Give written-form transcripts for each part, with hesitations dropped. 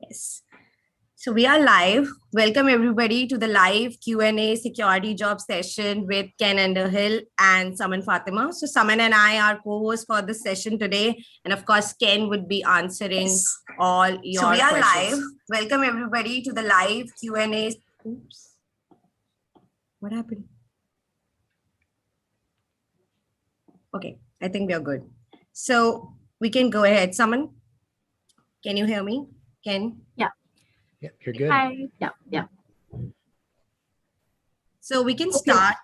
Yes. So we are live. Welcome everybody to the live Q&A security job session with Ken Underhill and Saman Fatima. So Saman and I are co-hosts for this session today. And of course, Ken would be answering all your questions. So we are live. Welcome everybody to the live Q&A. Oops. What happened? Okay, I think we are good. So we can go ahead. Saman, can you hear me? Ken? Yeah. Yeah, you're good. Hi. Yeah. So we can start.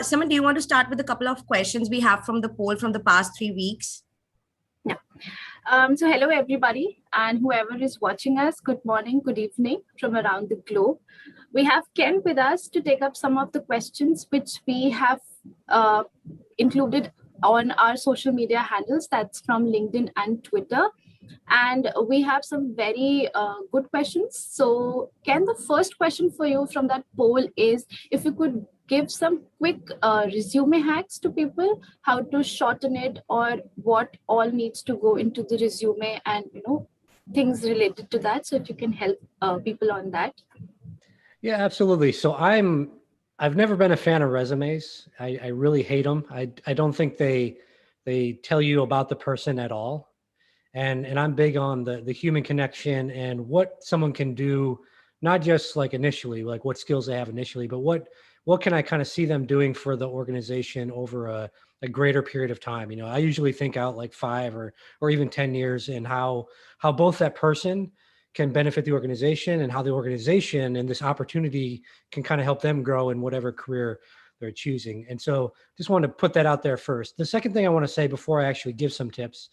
Saman, do you want to start with a couple of questions we have from the poll from the past 3 weeks? Yeah. So hello, everybody, and whoever is watching us, good morning, good evening from around the globe. We have Ken with us to take up some of the questions which we have included on our social media handles. That's from LinkedIn and Twitter. And we have some very good questions. So Ken, the first question for you from that poll is if you could give some quick resume hacks to people, how to shorten it or what all needs to go into the resume and, things related to that. So if you can help people on that. Yeah, absolutely. So I've never been a fan of resumes. I really hate them. I don't think they tell you about the person at all. And I'm big on the human connection and what someone can do, not just like initially, like what skills they have initially, but what can I kind of see them doing for the organization over a greater period of time. I usually think out like 5 or even 10 years and how both that person can benefit the organization and how the organization and this opportunity can kind of help them grow in whatever career they're choosing. And so just wanted to put that out there first. The second thing I want to say before I actually give some tips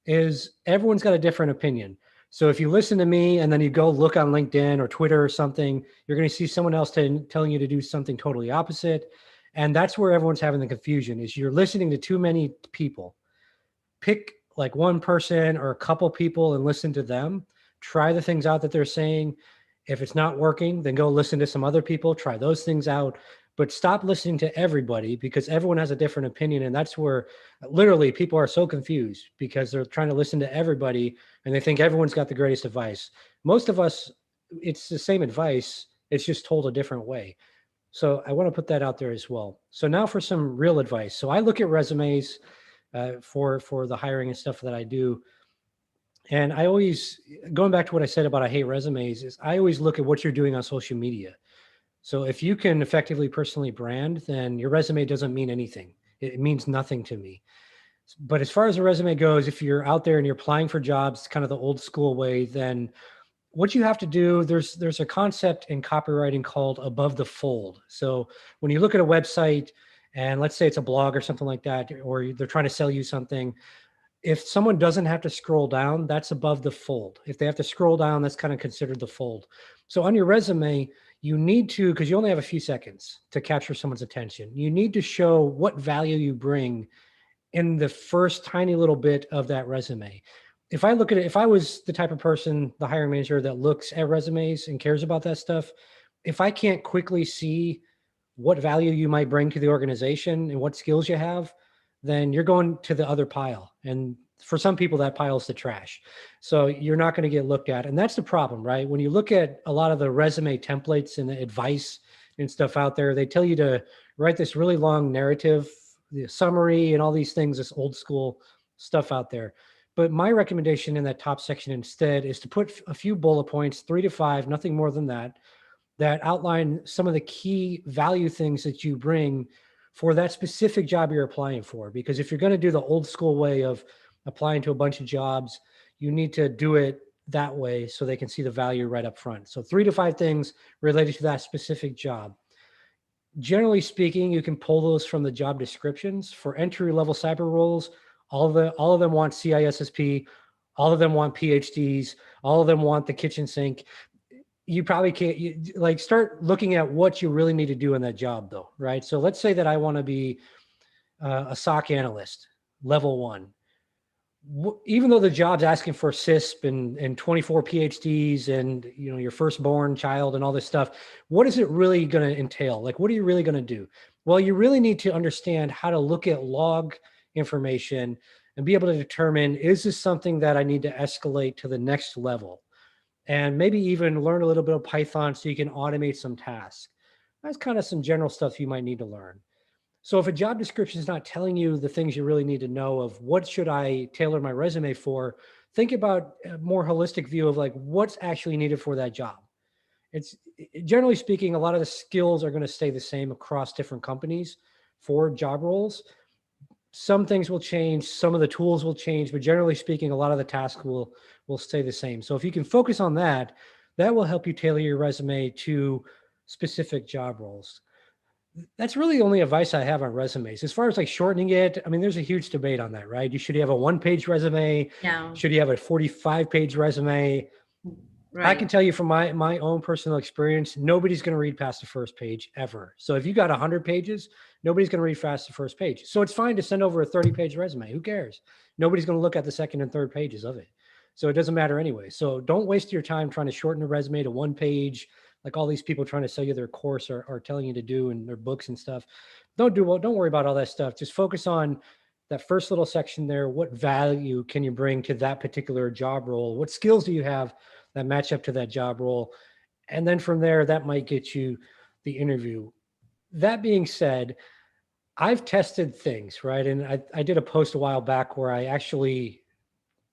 is everyone's got a different opinion. So if you listen to me and then you go look on LinkedIn or Twitter or something, you're going to see someone else telling you to do something totally opposite. And that's where everyone's having the confusion is you're listening to too many people. Pick like one person or a couple people and listen to them. Try the things out that they're saying. If it's not working, then go listen to some other people, try those things out. But stop listening to everybody because everyone has a different opinion. And that's where literally people are so confused because they're trying to listen to everybody and they think everyone's got the greatest advice. Most of us, it's the same advice. It's just told a different way. So I want to put that out there as well. So now for some real advice. So I look at resumes for the hiring and stuff that I do. And I always, going back to what I said about I hate resumes, is I always look at what you're doing on social media. So if you can effectively personally brand, then your resume doesn't mean anything. It means nothing to me. But as far as a resume goes, if you're out there and you're applying for jobs, kind of the old school way, then what you have to do, there's a concept in copywriting called above the fold. So when you look at a website and let's say it's a blog or something like that, or they're trying to sell you something, if someone doesn't have to scroll down, that's above the fold. If they have to scroll down, that's kind of considered the fold. So on your resume, you need to, because you only have a few seconds to capture someone's attention, you need to show what value you bring in the first tiny little bit of that resume. If I look at it, if I was the type of person, the hiring manager that looks at resumes and cares about that stuff, if I can't quickly see what value you might bring to the organization and what skills you have, then you're going to the other pile. And for some people, that pile is the trash. So you're not going to get looked at. And that's the problem, right? When you look at a lot of the resume templates and the advice and stuff out there, they tell you to write this really long narrative, the summary and all these things, this old school stuff out there. But my recommendation in that top section instead is to put a few bullet points, 3 to 5, nothing more than that, that outline some of the key value things that you bring for that specific job you're applying for. Because if you're going to do the old school way of applying to a bunch of jobs, you need to do it that way so they can see the value right up front. So 3 to 5 things related to that specific job. Generally speaking, you can pull those from the job descriptions. For entry-level cyber roles, all of them want CISSP, all of them want PhDs, all of them want the kitchen sink. You probably can't start looking at what you really need to do in that job though, right? So let's say that I want to be a SOC analyst, level 1. Even though the job's asking for CISP and 24 PhDs and your firstborn child and all this stuff, what is it really going to entail? Like, what are you really going to do? Well, you really need to understand how to look at log information and be able to determine, is this something that I need to escalate to the next level? and maybe even learn a little bit of Python so you can automate some tasks. That's kind of some general stuff you might need to learn. So if a job description is not telling you the things you really need to know of what should I tailor my resume for, think about a more holistic view of like what's actually needed for that job. It's generally speaking, a lot of the skills are going to stay the same across different companies for job roles. Some things will change, some of the tools will change, but generally speaking, a lot of the tasks will stay the same. So if you can focus on that, that will help you tailor your resume to specific job roles. That's really the only advice I have on resumes. As far as like shortening it, I mean, there's a huge debate on that, right? You should have a 1-page resume. Yeah. Should you have a 45-page resume? Right. I can tell you from my own personal experience, nobody's going to read past the first page ever. So if you got 100 pages, nobody's going to read past the first page. So it's fine to send over a 30-page resume. Who cares? Nobody's going to look at the second and third pages of it. So it doesn't matter anyway. So don't waste your time trying to shorten a resume to 1 page, like all these people trying to sell you their course are telling you to do in their books and stuff. Don't worry about all that stuff. Just focus on that first little section there. What value can you bring to that particular job role? What skills do you have that match up to that job role? And then from there, that might get you the interview. That being said, I've tested things, right? And I did a post a while back where I actually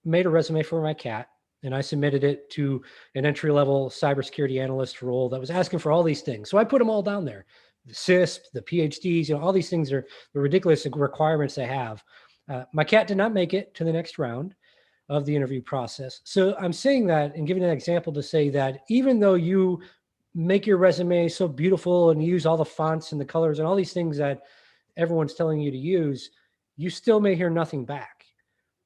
made a resume for my cat and I submitted it to an entry-level cybersecurity analyst role that was asking for all these things. So I put them all down there. The CISP, the PhDs, all these things are the ridiculous requirements they have. My cat did not make it to the next round of the interview process. So I'm saying that and giving an example to say that even though you make your resume so beautiful and use all the fonts and the colors and all these things that everyone's telling you to use, you still may hear nothing back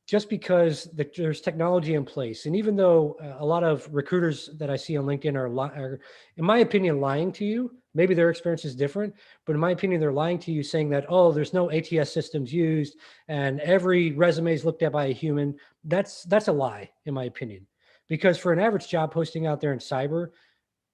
just because there's technology in place. And even though a lot of recruiters that I see on LinkedIn are, in my opinion, lying to you, maybe their experience is different, but in my opinion, they're lying to you saying that, oh, there's no ATS systems used and every resume is looked at by a human. That's a lie, in my opinion, because for an average job posting out there in cyber,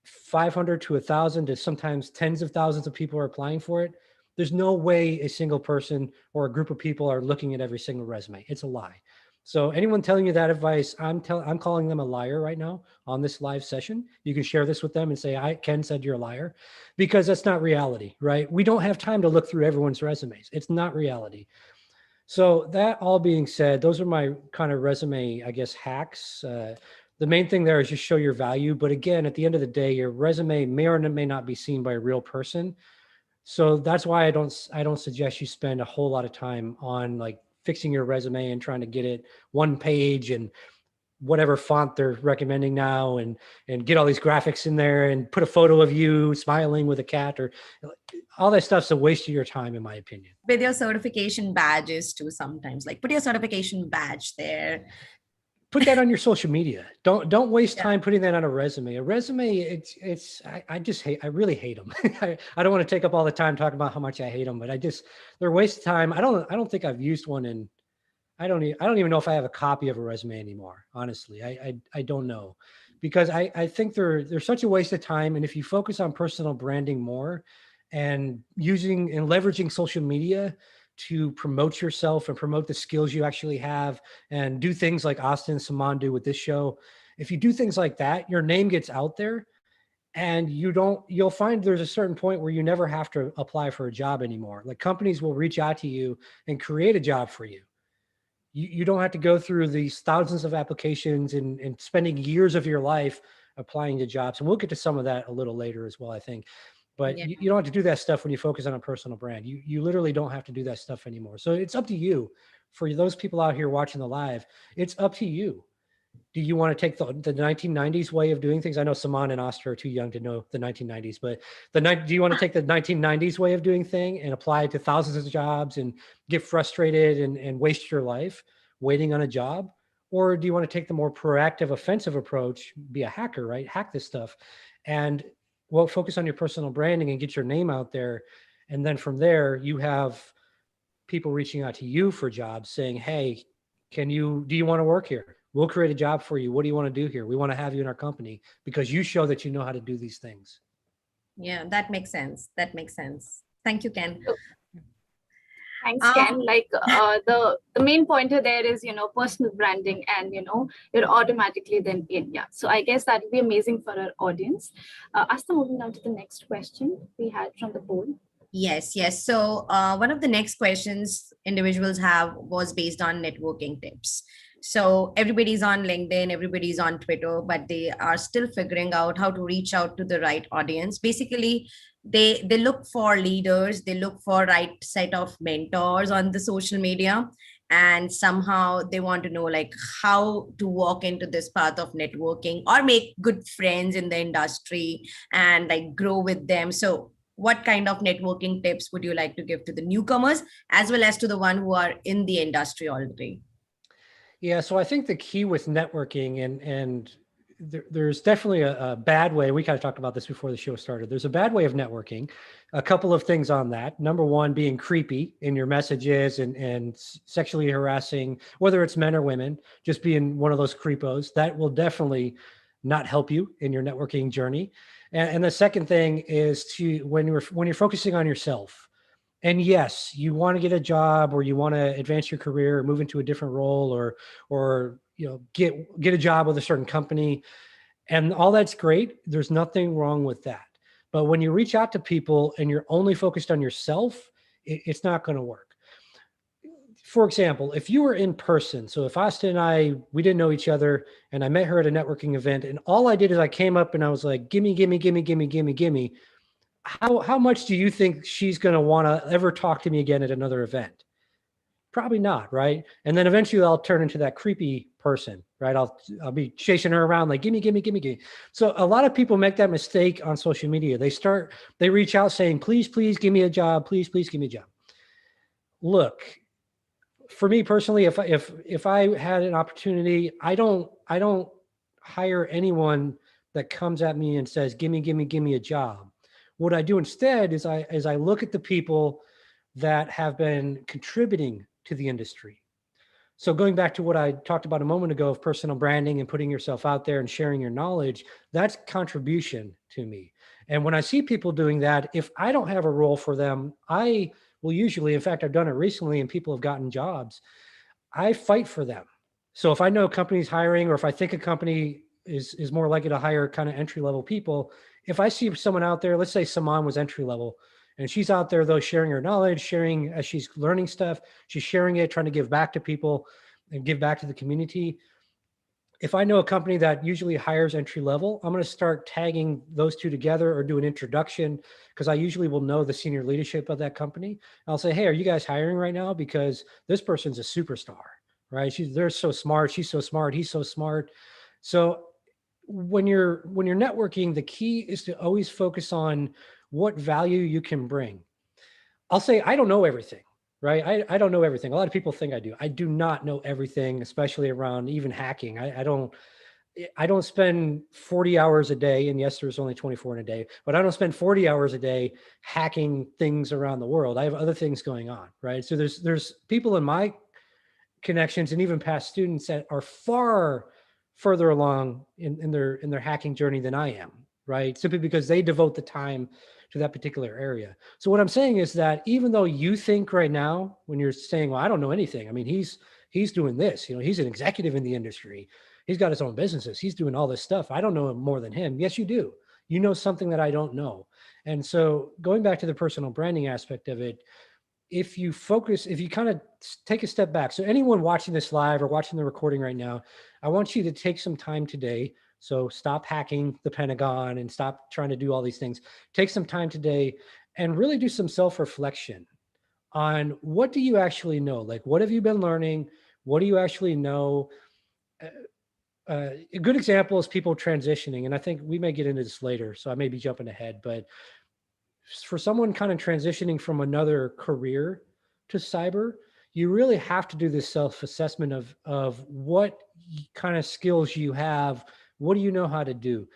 500 to 1,000 to sometimes tens of thousands of people are applying for it. There's no way a single person or a group of people are looking at every single resume. It's a lie. So anyone telling you that advice, I'm calling them a liar right now on this live session. You can share this with them and say, Ken said you're a liar, because that's not reality, right? We don't have time to look through everyone's resumes. It's not reality. So that all being said, those are my kind of resume, I guess, hacks. The main thing there is just show your value. But again, at the end of the day, your resume may or may not be seen by a real person. So that's why I don't suggest you spend a whole lot of time on like fixing your resume and trying to get it 1 page and whatever font they're recommending now and get all these graphics in there and put a photo of you smiling with a cat, or all that stuff's a waste of your time, in my opinion. With your certification badges too, sometimes like put your certification badge there. Put that on your social media. Don't waste time putting that on a resume. A resume, I really hate them. I don't want to take up all the time talking about how much I hate them, but they're a waste of time. I don't think I've used one in, I don't even know if I have a copy of a resume anymore. Honestly, I don't know, because I think they're such a waste of time. And if you focus on personal branding more and using and leveraging social media to promote yourself and promote the skills you actually have and do things like Austin and Saman do with this show. If you do things like that, your name gets out there and you'll find there's a certain point where you never have to apply for a job anymore. Like companies will reach out to you and create a job for you. You don't have to go through these thousands of applications and spending years of your life applying to jobs. And we'll get to some of that a little later as well, I think. But you don't have to do that stuff when you focus on a personal brand. You literally don't have to do that stuff anymore. So it's up to you. For those people out here watching the live, it's up to you. Do you want to take the 1990s way of doing things? I know Saman and Oscar are too young to know the 1990s, but do you want to take the 1990s way of doing thing and apply it to thousands of jobs and get frustrated and waste your life waiting on a job? Or do you want to take the more proactive, offensive approach, be a hacker, right? Hack this stuff and focus on your personal branding and get your name out there. And then from there, you have people reaching out to you for jobs saying, hey, do you want to work here? We'll create a job for you. What do you want to do here? We want to have you in our company because you show that you know how to do these things. Yeah, that makes sense. Thank you, Ken. Thanks, Ken. Like the main pointer there is, personal branding, and, you're automatically then in. Yeah. So I guess that would be amazing for our audience. Asta, moving on to the next question we had from the poll. Yes, yes. So one of the next questions individuals have was based on networking tips. So everybody's on LinkedIn, everybody's on Twitter, but they are still figuring out how to reach out to the right audience. Basically, they look for leaders, they look for right set of mentors on the social media, and somehow they want to know like how to walk into this path of networking or make good friends in the industry and like grow with them. So what kind of networking tips would you like to give to the newcomers as well as to the one who are in the industry already? Yeah, so I think the key with networking, and there's definitely a bad way. We kind of talked about this before the show started. There's a bad way of networking. A couple of things on that. Number one, being creepy in your messages and sexually harassing, whether it's men or women, just being one of those creepos. That will definitely not help you in your networking journey. And the second thing is to when you're focusing on yourself. And yes, you want to get a job or you want to advance your career or move into a different role or get a job with a certain company, and all that's great. There's nothing wrong with that. But when you reach out to people and you're only focused on yourself, it's not going to work. For example, if you were in person, so if Asta and we didn't know each other and I met her at a networking event and all I did is I came up and I was like, gimme, gimme, gimme, gimme, gimme, gimme. How much do you think she's going to want to ever talk to me again at another event? Probably not, right? And then eventually I'll turn into that creepy person, right? I'll be chasing her around like, gimme, gimme, gimme, gimme. So a lot of people make that mistake on social media. They reach out saying, please, please give me a job. Please, please give me a job. Look, for me personally, if I had an opportunity, I don't hire anyone that comes at me and says, give me a job. What I do instead is I look at the people that have been contributing to the industry. So going back to what I talked about a moment ago of personal branding and putting yourself out there and sharing your knowledge, that's contribution to me. And when I see people doing that, if I don't have a role for them, I will usually, in fact, I've done it recently and people have gotten jobs, I fight for them. So if I know a company's hiring or if I think a company is more likely to hire kind of entry level people, if I see someone out there, let's say Saman was entry level and she's out there though sharing her knowledge, sharing as she's learning stuff, she's sharing it, trying to give back to people and give back to the community. If I know a company that usually hires entry level, I'm going to start tagging those two together or do an introduction because I usually will know the senior leadership of that company. I'll say, hey, are you guys hiring right now? Because this person's a superstar, right? They're so smart. She's so smart. He's so smart. So when you're networking, the key is to always focus on what value you can bring. I'll say, I don't know everything, right? I don't know everything. A lot of people think I do. I do not know everything, especially around even hacking. I don't spend 40 hours a day, and yes, there's only 24 in a day, but I don't spend 40 hours a day hacking things around the world. I have other things going on, right? So there's people in my connections and even past students that are far further along in their hacking journey than I am, right? Simply because they devote the time to that particular area. So what I'm saying is that even though you think right now, when you're saying, well, I don't know anything. I mean, he's doing this, he's an executive in the industry. He's got his own businesses. He's doing all this stuff. I don't know more than him. Yes, you do. You know something that I don't know. And so going back to the personal branding aspect of it, if you kind of take a step back. So anyone watching this live or watching the recording right now, I want you to take some time today. So stop hacking the Pentagon and stop trying to do all these things. Take some time today and really do some self-reflection on what do you actually know? Like, what have you been learning? What do you actually know? A good example is people transitioning. And I think we may get into this later, so I may be jumping ahead, but for someone kind of transitioning from another career to cyber, you really have to do this self-assessment of what kind of skills you have. What do you know how to do?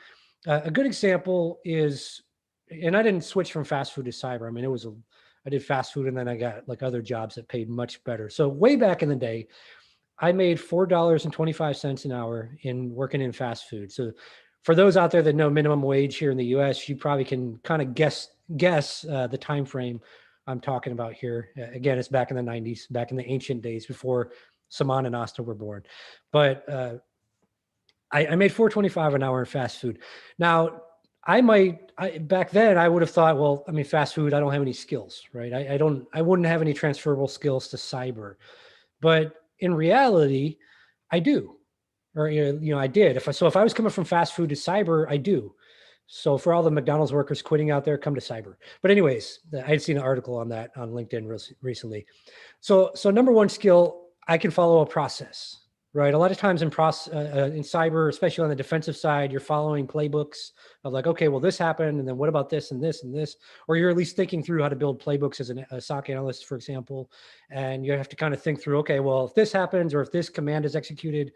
A good example is, and I didn't switch from fast food to cyber. I mean, I did fast food and then I got like other jobs that paid much better. So way back in the day, I made $4.25 an hour in working in fast food. So for those out there that know minimum wage here in the US, you probably can kind of guess the time frame I'm talking about here. Again, it's back in the 90s, back in the ancient days before Saman and Asta were born. But I made $4.25 an hour in fast food. Now, back then I would have thought, well, I mean, fast food, I don't have any skills, right? I wouldn't have any transferable skills to cyber, but in reality, I do, or, I did. If I was coming from fast food to cyber, I do. So for all the McDonald's workers quitting out there, come to cyber. But anyways, I had seen an article on that on LinkedIn recently. So number one skill, I can follow a process. Right. A lot of times in cyber, especially on the defensive side, you're following playbooks of like, okay, well, this happened. And then what about this and this and this? Or you're at least thinking through how to build playbooks as a SOC analyst, for example. And you have to kind of think through, okay, well, if this happens or if this command is executed,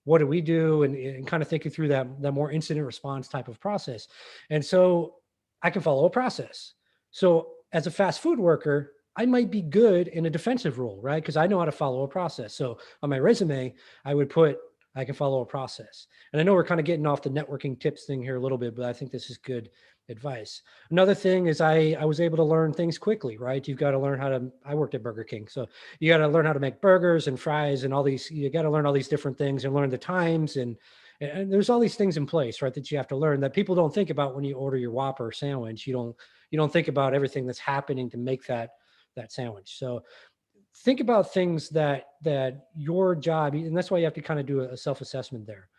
what do we do? And kind of thinking through that more incident response type of process. And so I can follow a process. So as a fast food worker, I might be good in a defensive role, right? Because I know how to follow a process. So on my resume, I would put, I can follow a process. And I know we're kind of getting off the networking tips thing here a little bit, but I think this is good advice. Another thing is I was able to learn things quickly, right? You've got to learn I worked at Burger King. So you got to learn how to make burgers and fries and you got to learn all these different things and learn the times. And there's all these things in place, right, that you have to learn that people don't think about when you order your Whopper sandwich. You don't think about everything that's happening to make that sandwich. So think about things that your job, and that's why you have to kind of do a self-assessment there.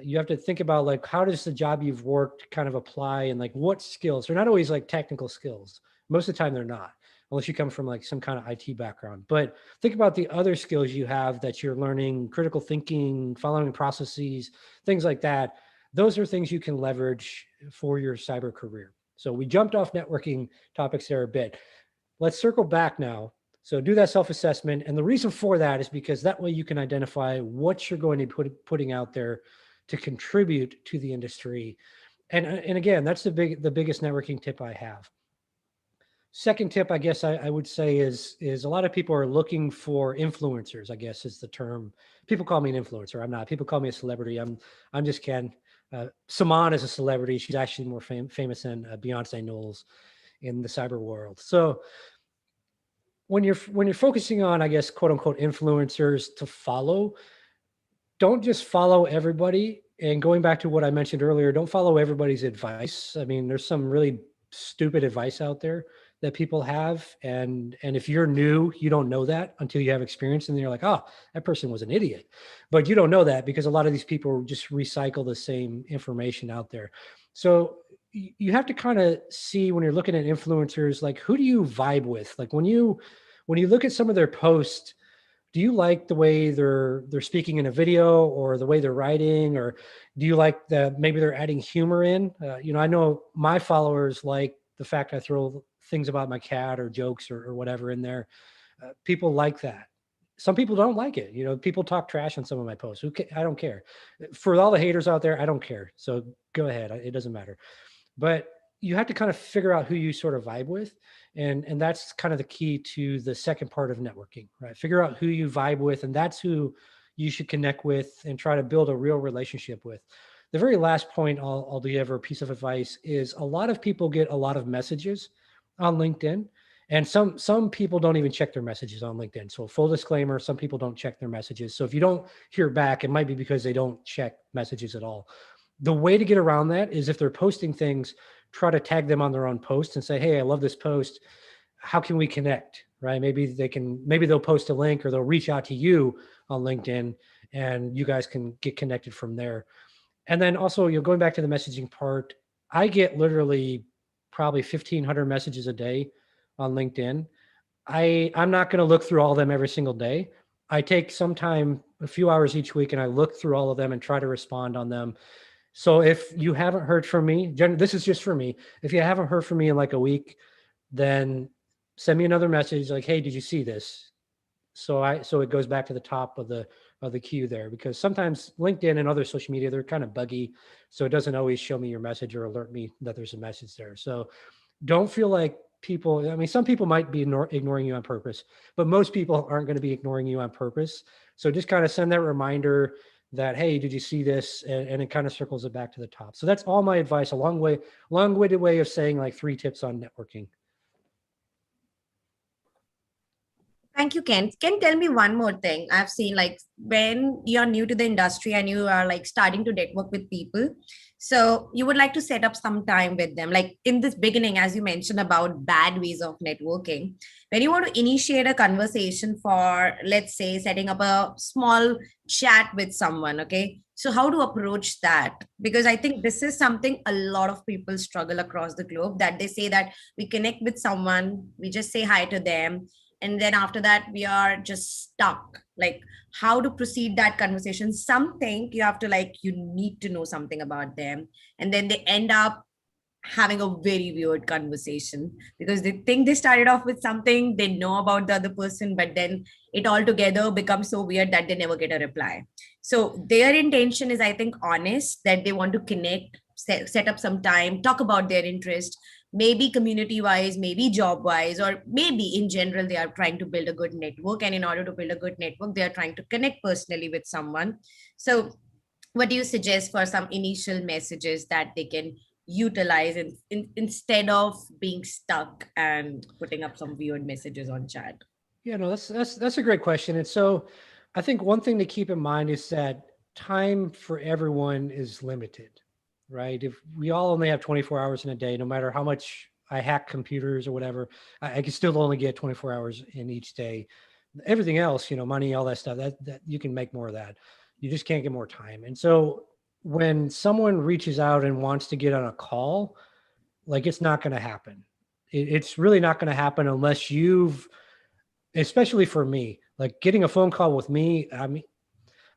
You have to think about like, how does the job you've worked kind of apply and like what skills? They're not always like technical skills. Most of the time they're not, unless you come from like some kind of IT background. But think about the other skills you have that you're learning, critical thinking, following processes, things like that. Those are things you can leverage for your cyber career. So we jumped off networking topics there a bit. Let's circle back now. So do that self-assessment. And the reason for that is because that way you can identify what you're going to be putting out there to contribute to the industry. And again, that's the biggest networking tip I have. Second tip, I guess I would say is a lot of people are looking for influencers, I guess is the term. People call me an influencer. I'm not. People call me a celebrity. I'm just Ken. Saman is a celebrity. She's actually more famous than Beyonce Knowles in the cyber world. So when you're focusing on, I guess, quote unquote, influencers to follow, don't just follow everybody. And going back to what I mentioned earlier, don't follow everybody's advice. I mean, there's some really stupid advice out there that people have. And if you're new, you don't know that until you have experience. And then you're like, oh, that person was an idiot. But you don't know that because a lot of these people just recycle the same information out there. So you have to kind of see when you're looking at influencers, like who do you vibe with? Like when you look at some of their posts, do you like the way they're speaking in a video or the way they're writing, or do you like that maybe they're adding humor in? I know my followers like the fact I throw things about my cat or jokes or whatever in there. People like that. Some people don't like it. People talk trash on some of my posts. I don't care. For all the haters out there, I don't care. So go ahead. It doesn't matter. But you have to kind of figure out who you sort of vibe with. And that's kind of the key to the second part of networking, right? Figure out who you vibe with, and that's who you should connect with and try to build a real relationship with. The very last point I'll give, a piece of advice, is a lot of people get a lot of messages on LinkedIn, and some people don't even check their messages on LinkedIn. So full disclaimer, some people don't check their messages. So if you don't hear back, it might be because they don't check messages at all. The way to get around that is if they're posting things, try to tag them on their own post and say, hey, I love this post. How can we connect? Right? Maybe they'll post a link or they'll reach out to you on LinkedIn and you guys can get connected from there. And then also, going back to the messaging part, I get literally probably 1,500 messages a day on LinkedIn. I'm not going to look through all of them every single day. I take some time, a few hours each week, and I look through all of them and try to respond on them. So if you haven't heard from me, this is just for me. If you haven't heard from me in like a week, then send me another message like, hey, did you see this? So it goes back to the top of the queue there, because sometimes LinkedIn and other social media, they're kind of buggy. So it doesn't always show me your message or alert me that there's a message there. So don't feel like some people might be ignoring you on purpose, but most people aren't going to be ignoring you on purpose. So just kind of send that reminder that, hey, did you see this? And it kind of circles it back to the top. So that's all my advice, a long-winded way of saying like 3 tips on networking. Thank you, Ken. Ken, tell me one more thing. I've seen like when you're new to the industry and you are like starting to network with people, so you would like to set up some time with them. Like in this beginning, as you mentioned about bad ways of networking, when you want to initiate a conversation for, let's say, setting up a small chat with someone, okay? So how to approach that? Because I think this is something a lot of people struggle across the globe, that they say that we connect with someone, we just say hi to them, and then after that we are just stuck, like how to proceed that conversation. Something you have to like, you need to know something about them, and then they end up having a very weird conversation because they think they started off with something, they know about the other person, but then it all together becomes so weird that they never get a reply. So their intention is, I think, honest, that they want to connect, set up some time, talk about their interest, maybe community wise, maybe job wise, or maybe in general they are trying to build a good network, and in order to build a good network they are trying to connect personally with someone. So what do you suggest for some initial messages that they can utilize instead of being stuck and putting up some weird messages on chat? Yeah, no, that's a great question. And so I think one thing to keep in mind is that time for everyone is limited, right? If we all only have 24 hours in a day, no matter how much I hack computers or whatever, I can still only get 24 hours in each day. Everything else, money, all that stuff, that you can make more of that. You just can't get more time. And so when someone reaches out and wants to get on a call, like it's not going to happen. It's really not going to happen unless you've, especially for me, like getting a phone call with me. I mean,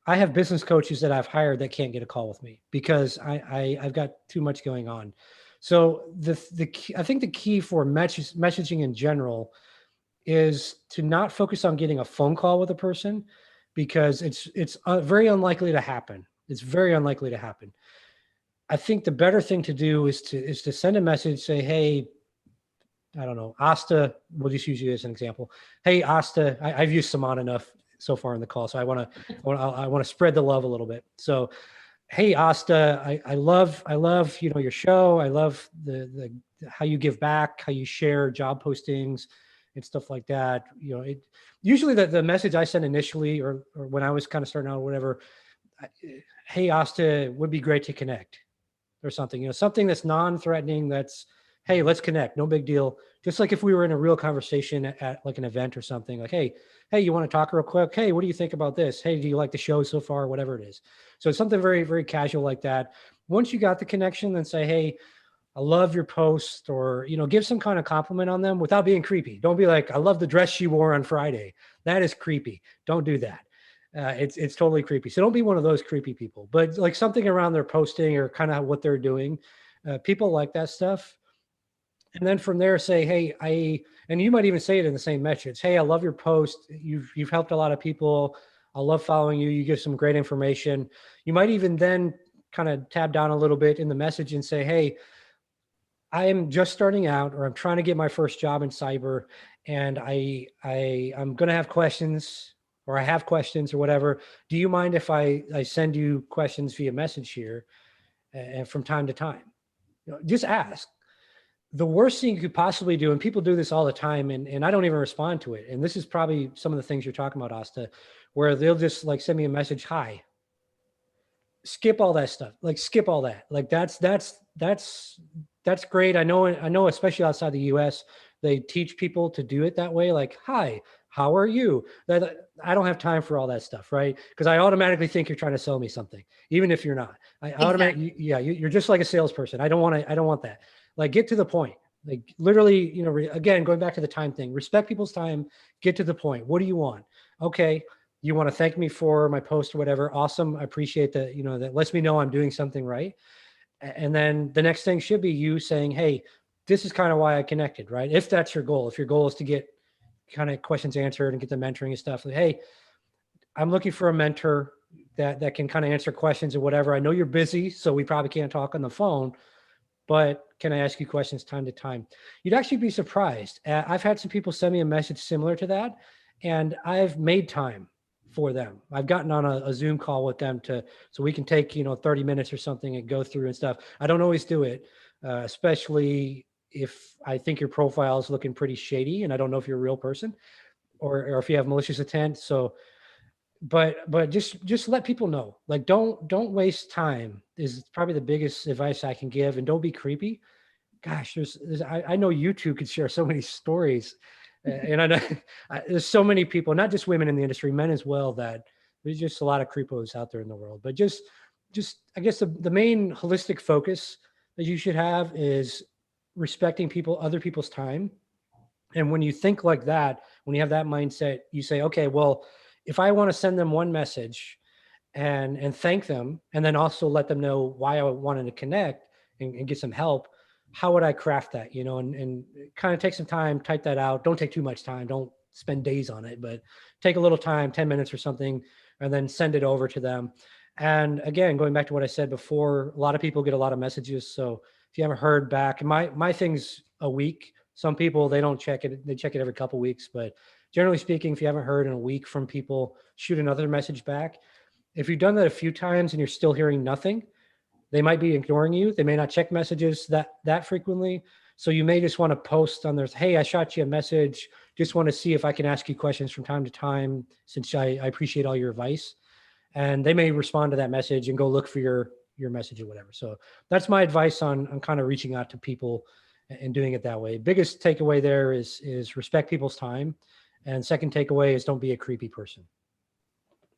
I have business coaches that I've hired that can't get a call with me because I've got too much going on. So the key, I think the key for messaging in general is to not focus on getting a phone call with a person, because it's very unlikely to happen. It's very unlikely to happen. I think the better thing to do is to send a message, say, hey, I don't know, Asta, we'll just use you as an example. Hey, Asta, I've used Saman enough so far in the call, so I want to spread the love a little bit. So, hey, Asta, I love your show. I love the how you give back, how you share job postings and stuff like that. It usually the message I send initially, or when I was kind of starting out or whatever, hey, Asta, would be great to connect, or something, something that's non-threatening, that's, hey, let's connect, no big deal. Just like if we were in a real conversation at like an event or something, like, hey, you want to talk real quick? Hey, what do you think about this? Hey, do you like the show so far? Whatever it is. So it's something very, very casual like that. Once you got the connection, then say, hey, I love your post, or, give some kind of compliment on them without being creepy. Don't be like, I love the dress she wore on Friday. That is creepy. Don't do that. It's totally creepy. So don't be one of those creepy people, but like something around their posting or kind of what they're doing. People like that stuff. And then from there, say, hey, and you might even say it in the same message. Hey, I love your post. You've helped a lot of people. I love following you. You give some great information. You might even then kind of tab down a little bit in the message and say, hey, I am just starting out, or I'm trying to get my first job in cyber, and I'm going to have questions, or I have questions or whatever. Do you mind if I send you questions via message here, and from time to time? Just ask. The worst thing you could possibly do, and people do this all the time, and I don't even respond to it. And this is probably some of the things you're talking about, Asta, where they'll just like send me a message, hi. Skip all that stuff. Like skip all that. Like that's great. I know, especially outside the US, they teach people to do it that way. Like, hi, how are you? I don't have time for all that stuff, right? Because I automatically think you're trying to sell me something, even if you're not. I automatically, exactly. Yeah, you're just like a salesperson. I don't want that. Like, get to the point. Like, literally, again, going back to the time thing, respect people's time, get to the point. What do you want? Okay, you want to thank me for my post or whatever. Awesome. I appreciate that. That lets me know I'm doing something right. And then the next thing should be you saying, hey, this is kind of why I connected, right? If that's your goal, if your goal is to get kind of questions answered and get the mentoring and stuff, like, hey, I'm looking for a mentor that can kind of answer questions or whatever. I know you're busy, so we probably can't talk on the phone, but can I ask you questions time to time? You'd actually be surprised. I've had some people send me a message similar to that, and I've made time for them. I've gotten on a Zoom call with them so we can take, 30 minutes or something and go through and stuff. I don't always do it, especially if I think your profile is looking pretty shady and I don't know if you're a real person. or if you have malicious intent. So, but just let people know, like, don't waste time is probably the biggest advice I can give. And don't be creepy. Gosh, I know you two could share so many stories. And I know there's so many people, not just women in the industry, men as well, that there's just a lot of creepos out there in the world. But just I guess the main holistic focus that you should have is respecting other people's time. And when you think like that, when you have that mindset, you say, okay, well, if I want to send them one message and thank them, and then also let them know why I wanted to connect and get some help, how would I craft that? And kind of take some time, type that out. Don't take too much time. Don't spend days on it, but take a little time, 10 minutes or something, and then send it over to them. And again, going back to what I said before, a lot of people get a lot of messages. So if you haven't heard back, and my thing's a week. Some people, they don't check it. They check it every couple of weeks, but generally speaking, if you haven't heard in a week from people, shoot another message back. If you've done that a few times and you're still hearing nothing, they might be ignoring you. They may not check messages that frequently. So you may just want to post on theirs, hey, I shot you a message. Just want to see if I can ask you questions from time to time, since I appreciate all your advice. And they may respond to that message and go look for your message or whatever. So that's my advice on kind of reaching out to people and doing it that way. Biggest takeaway there is respect people's time. And second takeaway is don't be a creepy person.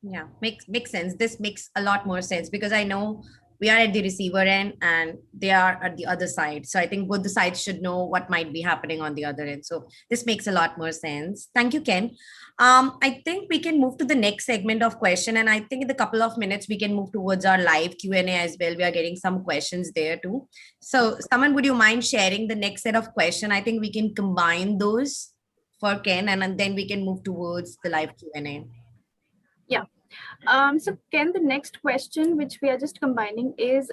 Yeah, makes sense. This makes a lot more sense because I know we are at the receiver end and they are at the other side. So I think both the sides should know what might be happening on the other end. So this makes a lot more sense. Thank you, Ken. I think we can move to the next segment of question. And I think in a couple of minutes, we can move towards our live Q&A as well. We are getting some questions there too. So someone, would you mind sharing the next set of question? I think we can combine those for Ken and then we can move towards the live Q&A. Yeah. So Ken, the next question, which we are just combining is,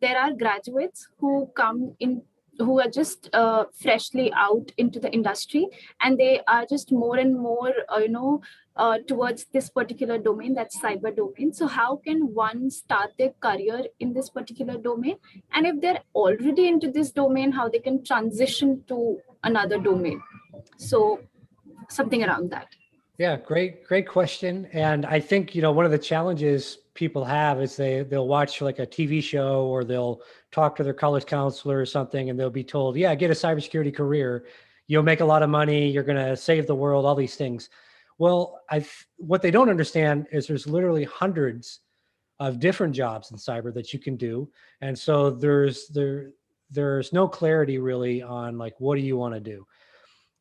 there are graduates who come in, who are just freshly out into the industry, and they are just more and more, towards this particular domain, that's cyber domain. So how can one start their career in this particular domain? And if they're already into this domain, how they can transition to another domain? So something around that. Yeah, great question. And I think, one of the challenges people have is they'll watch like a TV show or they'll talk to their college counselor or something, and they'll be told, yeah, get a cybersecurity career. You'll make a lot of money. You're going to save the world, all these things. Well, what they don't understand is there's literally hundreds of different jobs in cyber that you can do. And so there's no clarity really on like, what do you want to do?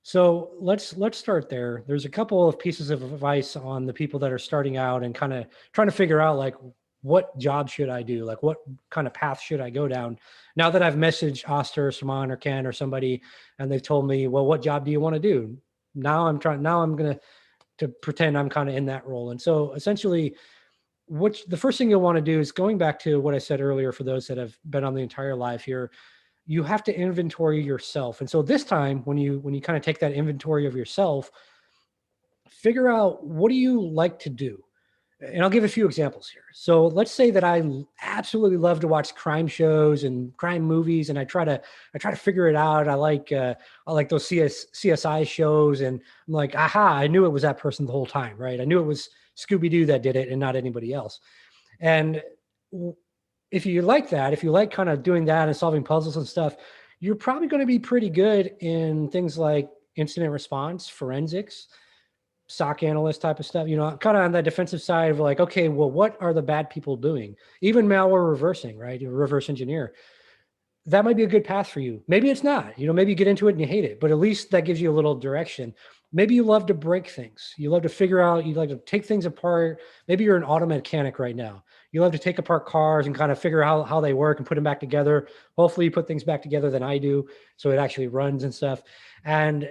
So let's start there. There's a couple of pieces of advice on the people that are starting out and kind of trying to figure out like, what job should I do? Like, what kind of path should I go down? Now that I've messaged Oster or Saman or Ken or somebody, and they've told me, well, what job do you want to do? Now I'm going to pretend I'm kind of in that role. And so essentially, the first thing you'll want to do is, going back to what I said earlier, for those that have been on the entire live here, you have to inventory yourself. And so this time, when you kind of take that inventory of yourself, figure out, what do you like to do? And I'll give a few examples here. So let's say that I absolutely love to watch crime shows and crime movies, and I try to figure it out. I like those CSI shows, and I'm like, aha, I knew it was that person the whole time, right? I knew it was Scooby-Doo that did it and not anybody else. And if you like that, if you like kind of doing that and solving puzzles and stuff, you're probably going to be pretty good in things like incident response, forensics, SOC analyst type of stuff, kind of on the defensive side of like, okay, well, what are the bad people doing? Even malware reversing, right? You reverse engineer. That might be a good path for you. Maybe it's not, maybe you get into it and you hate it, but at least that gives you a little direction. Maybe you love to break things. You love to figure out, you like to take things apart. Maybe you're an auto mechanic right now. You love to take apart cars and kind of figure out how they work and put them back together. Hopefully you put things back together than I do, so it actually runs and stuff. And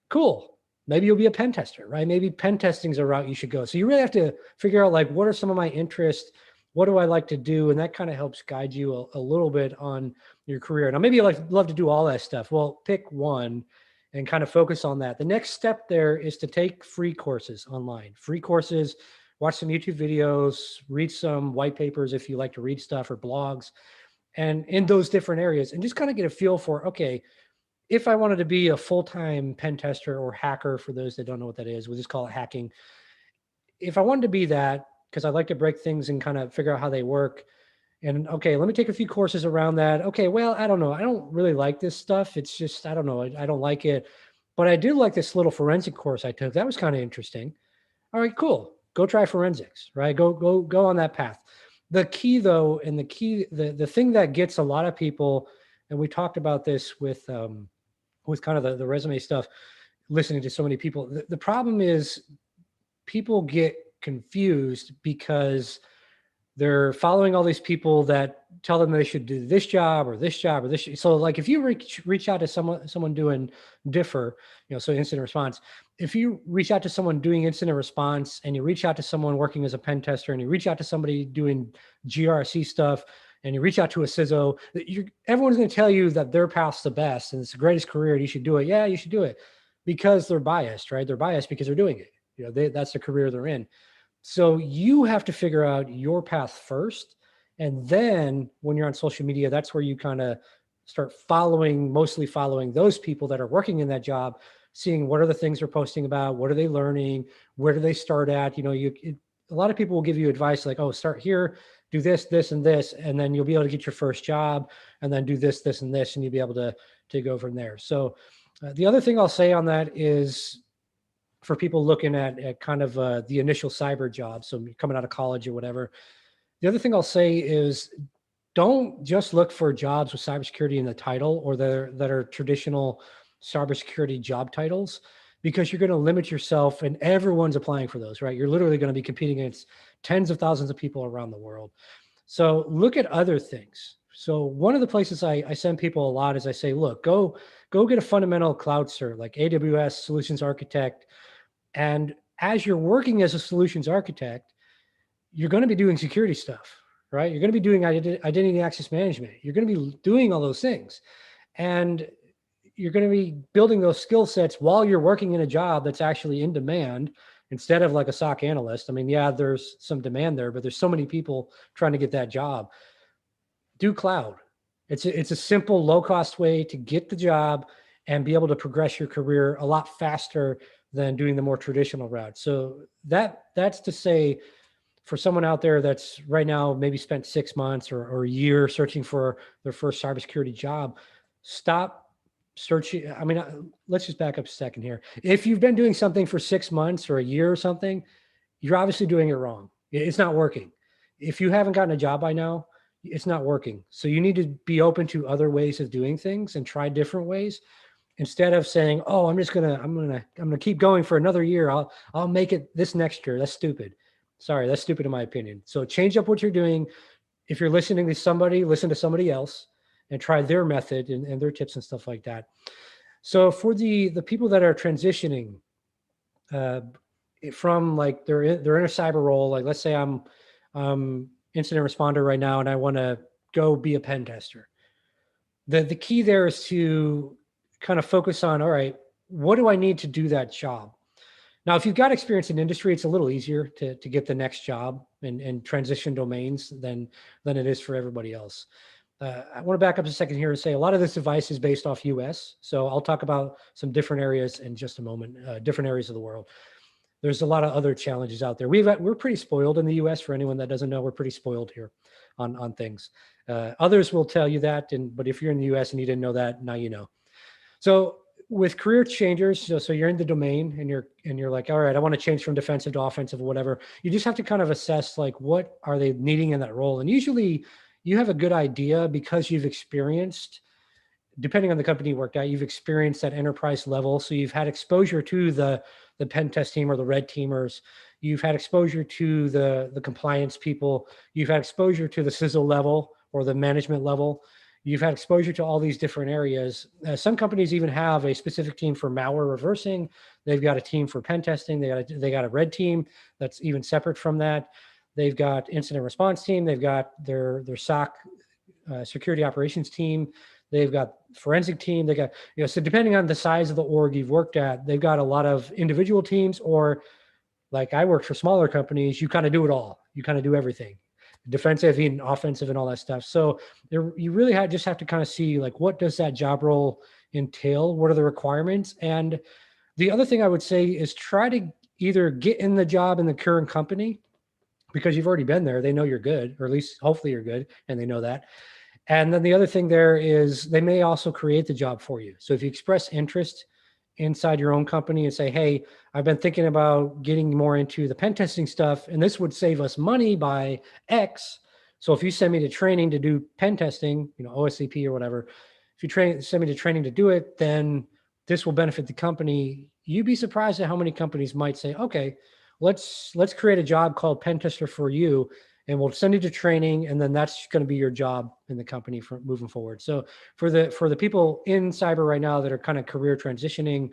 cool. Maybe you'll be a pen tester, right? Maybe pen testing is a route you should go. So you really have to figure out, like, what are some of my interests? What do I like to do? And that kind of helps guide you a little bit on your career. Now, maybe you love to do all that stuff. Well, pick one and kind of focus on that. The next step there is to take free courses online. Free courses, watch some YouTube videos, read some white papers if you like to read stuff, or blogs, and in those different areas, and just kind of get a feel for, okay, if I wanted to be a full-time pen tester or hacker, for those that don't know what that is, we'll just call it hacking. If I wanted to be that, because I like to break things and kind of figure out how they work, and okay, let me take a few courses around that. Okay, well, I don't know. I don't really like this stuff. It's just, I don't know. I don't like it. But I do like this little forensic course I took. That was kind of interesting. All right, cool. Go try forensics, right? Go on that path. The key though, and the thing that gets a lot of people, and we talked about this with kind of the resume stuff, listening to so many people. The problem is people get confused because they're following all these people that tell them they should do this job or this job or this. So like if you reach out to someone doing differ, so incident response, if you reach out to someone doing incident response and you reach out to someone working as a pen tester and you reach out to somebody doing GRC stuff and you reach out to a CISO, everyone's going to tell you that their path's the best and it's the greatest career and you should do it. Yeah, you should do it because they're biased, right? They're biased because they're doing it. That's the career they're in. So you have to figure out your path first. And then when you're on social media, that's where you kind of start mostly following those people that are working in that job, seeing what are the things they're posting about, what are they learning, where do they start at? A lot of people will give you advice like, oh, start here, do this, this, and this, and then you'll be able to get your first job, and then do this, this, and this, and you'll be able to go from there. So the other thing I'll say on that is, for people looking at kind of the initial cyber job, so coming out of college or whatever, the other thing I'll say is don't just look for jobs with cybersecurity in the title or that are traditional cybersecurity job titles, because you're going to limit yourself and everyone's applying for those, right? You're literally going to be competing against tens of thousands of people around the world. So look at other things. So one of the places I send people a lot is I say, look, go get a fundamental cloud cert like AWS Solutions Architect. And as you're working as a solutions architect, you're going to be doing security stuff, right? You're going to be doing identity access management. You're going to be doing all those things. And you're going to be building those skill sets while you're working in a job that's actually in demand instead of like a SOC analyst. I mean, yeah, there's some demand there, but there's so many people trying to get that job. Do cloud. It's a simple, low-cost way to get the job and be able to progress your career a lot faster than doing the more traditional route. So that's to say, for someone out there that's right now maybe spent 6 months or a year searching for their first cybersecurity job, stop searching. I mean, let's just back up a second here. If you've been doing something for 6 months or a year or something, you're obviously doing it wrong. It's not working. If you haven't gotten a job by now, it's not working. So you need to be open to other ways of doing things and try different ways. Instead of saying, "Oh, I'm gonna keep going for another year. I'll make it this next year." That's stupid. Sorry, that's stupid in my opinion. So change up what you're doing. If you're listening to somebody, listen to somebody else and try their method and their tips and stuff like that. So for the people that are transitioning from like they're in a cyber role, like let's say I'm incident responder right now and I want to go be a pen tester. The key there is to kind of focus on, all right, what do I need to do that job? Now, if you've got experience in industry, it's a little easier to get the next job and transition domains than it is for everybody else. I want to back up a second here and say a lot of this advice is based off US. So I'll talk about some different areas in just a moment, different areas of the world. There's a lot of other challenges out there. We're pretty spoiled in the US. For anyone that doesn't know, we're pretty spoiled here on things. Others will tell you that, but if you're in the US and you didn't know that, now you know. So with career changers, so you're in the domain and you're like, all right, I want to change from defensive to offensive or whatever. You just have to kind of assess like, what are they needing in that role? And usually you have a good idea because you've experienced, depending on the company you worked at, you've experienced that enterprise level. So you've had exposure to the pen test team or the red teamers. You've had exposure to the compliance people. You've had exposure to the CISO level or the management level. You've had exposure to all these different areas. Some companies even have a specific team for malware reversing. They've got a team for pen testing. They got a red team that's even separate from that. They've got incident response team. They've got their SOC security operations team. They've got forensic team. They got, so depending on the size of the org you've worked at, they've got a lot of individual teams, or like I worked for smaller companies, you kind of do it all. You kind of do everything. Defensive and offensive and all that stuff. So you really just have to kind of see like, what does that job role entail? What are the requirements? And the other thing I would say is try to either get in the job in the current company because you've already been there. They know you're good, or at least hopefully you're good, and they know that. And then the other thing there is they may also create the job for you. So if you express interest inside your own company and say, hey, I've been thinking about getting more into the pen testing stuff, and this would save us money by X. So if you send me to training to do pen testing, OSCP or whatever, if you send me to training to do it, then this will benefit the company. You'd be surprised at how many companies might say, okay, let's create a job called pen tester for you, and we'll send you to training, and then that's going to be your job in the company for moving forward. So for the people in cyber right now that are kind of career transitioning,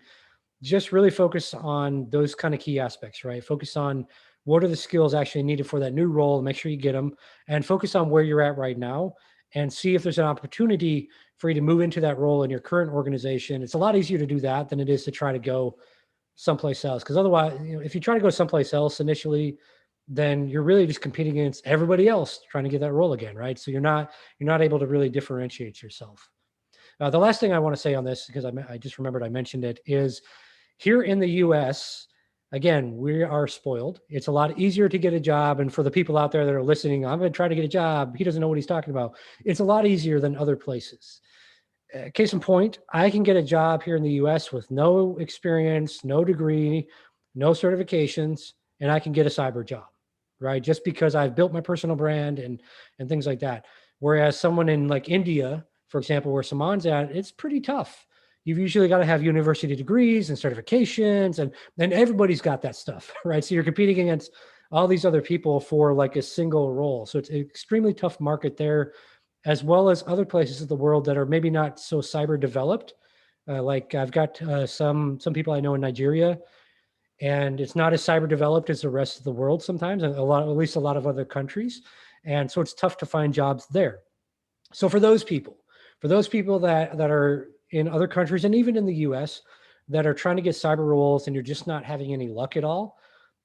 just really focus on those kind of key aspects, right? Focus on what are the skills actually needed for that new role, make sure you get them, and focus on where you're at right now and see if there's an opportunity for you to move into that role in your current organization. It's a lot easier to do that than it is to try to go someplace else. Because otherwise, if you try to go someplace else initially, then you're really just competing against everybody else trying to get that role again, right? So you're not able to really differentiate yourself. The last thing I want to say on this, because I just remembered I mentioned it, is here in the US, again, we are spoiled. It's a lot easier to get a job. And for the people out there that are listening, I'm going to try to get a job. He doesn't know what he's talking about. It's a lot easier than other places. Case in point, I can get a job here in the US with no experience, no degree, no certifications, and I can get a cyber job, right? Just because I've built my personal brand and things like that. Whereas someone in like India, for example, where Saman's at, it's pretty tough. You've usually got to have university degrees and certifications, and then everybody's got that stuff, right? So you're competing against all these other people for like a single role. So it's an extremely tough market there, as well as other places of the world that are maybe not so cyber developed. Like I've got some people I know in Nigeria, and it's not as cyber developed as the rest of the world sometimes, and at least a lot of other countries. And so it's tough to find jobs there. So for those people that are in other countries and even in the US that are trying to get cyber roles and you're just not having any luck at all,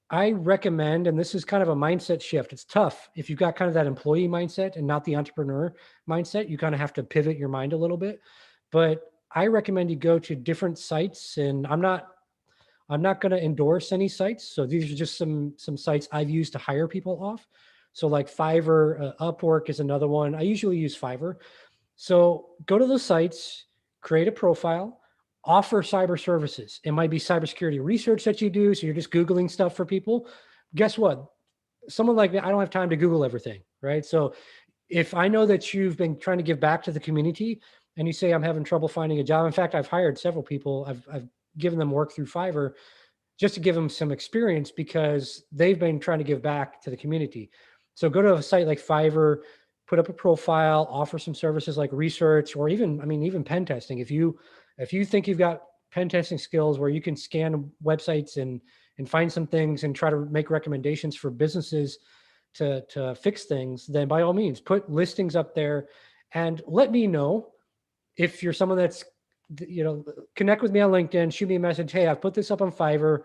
I recommend, and this is kind of a mindset shift. It's tough. If you've got kind of that employee mindset and not the entrepreneur mindset, you kind of have to pivot your mind a little bit. But I recommend you go to different sites, and I'm not going to endorse any sites. So these are just some sites I've used to hire people off. So like Fiverr, Upwork is another one. I usually use Fiverr. So go to those sites, create a profile, offer cyber services. It might be cybersecurity research that you do. So you're just Googling stuff for people. Guess what? Someone like me, I don't have time to Google everything, right? So if I know that you've been trying to give back to the community and you say, I'm having trouble finding a job. In fact, I've hired several people. I've given them work through Fiverr just to give them some experience because they've been trying to give back to the community. So go to a site like Fiverr, put up a profile, offer some services like research, or even pen testing. If you think you've got pen testing skills where you can scan websites and find some things and try to make recommendations for businesses to fix things, then by all means, put listings up there and let me know. If you're someone that's, connect with me on LinkedIn, shoot me a message. Hey, I've put this up on Fiverr,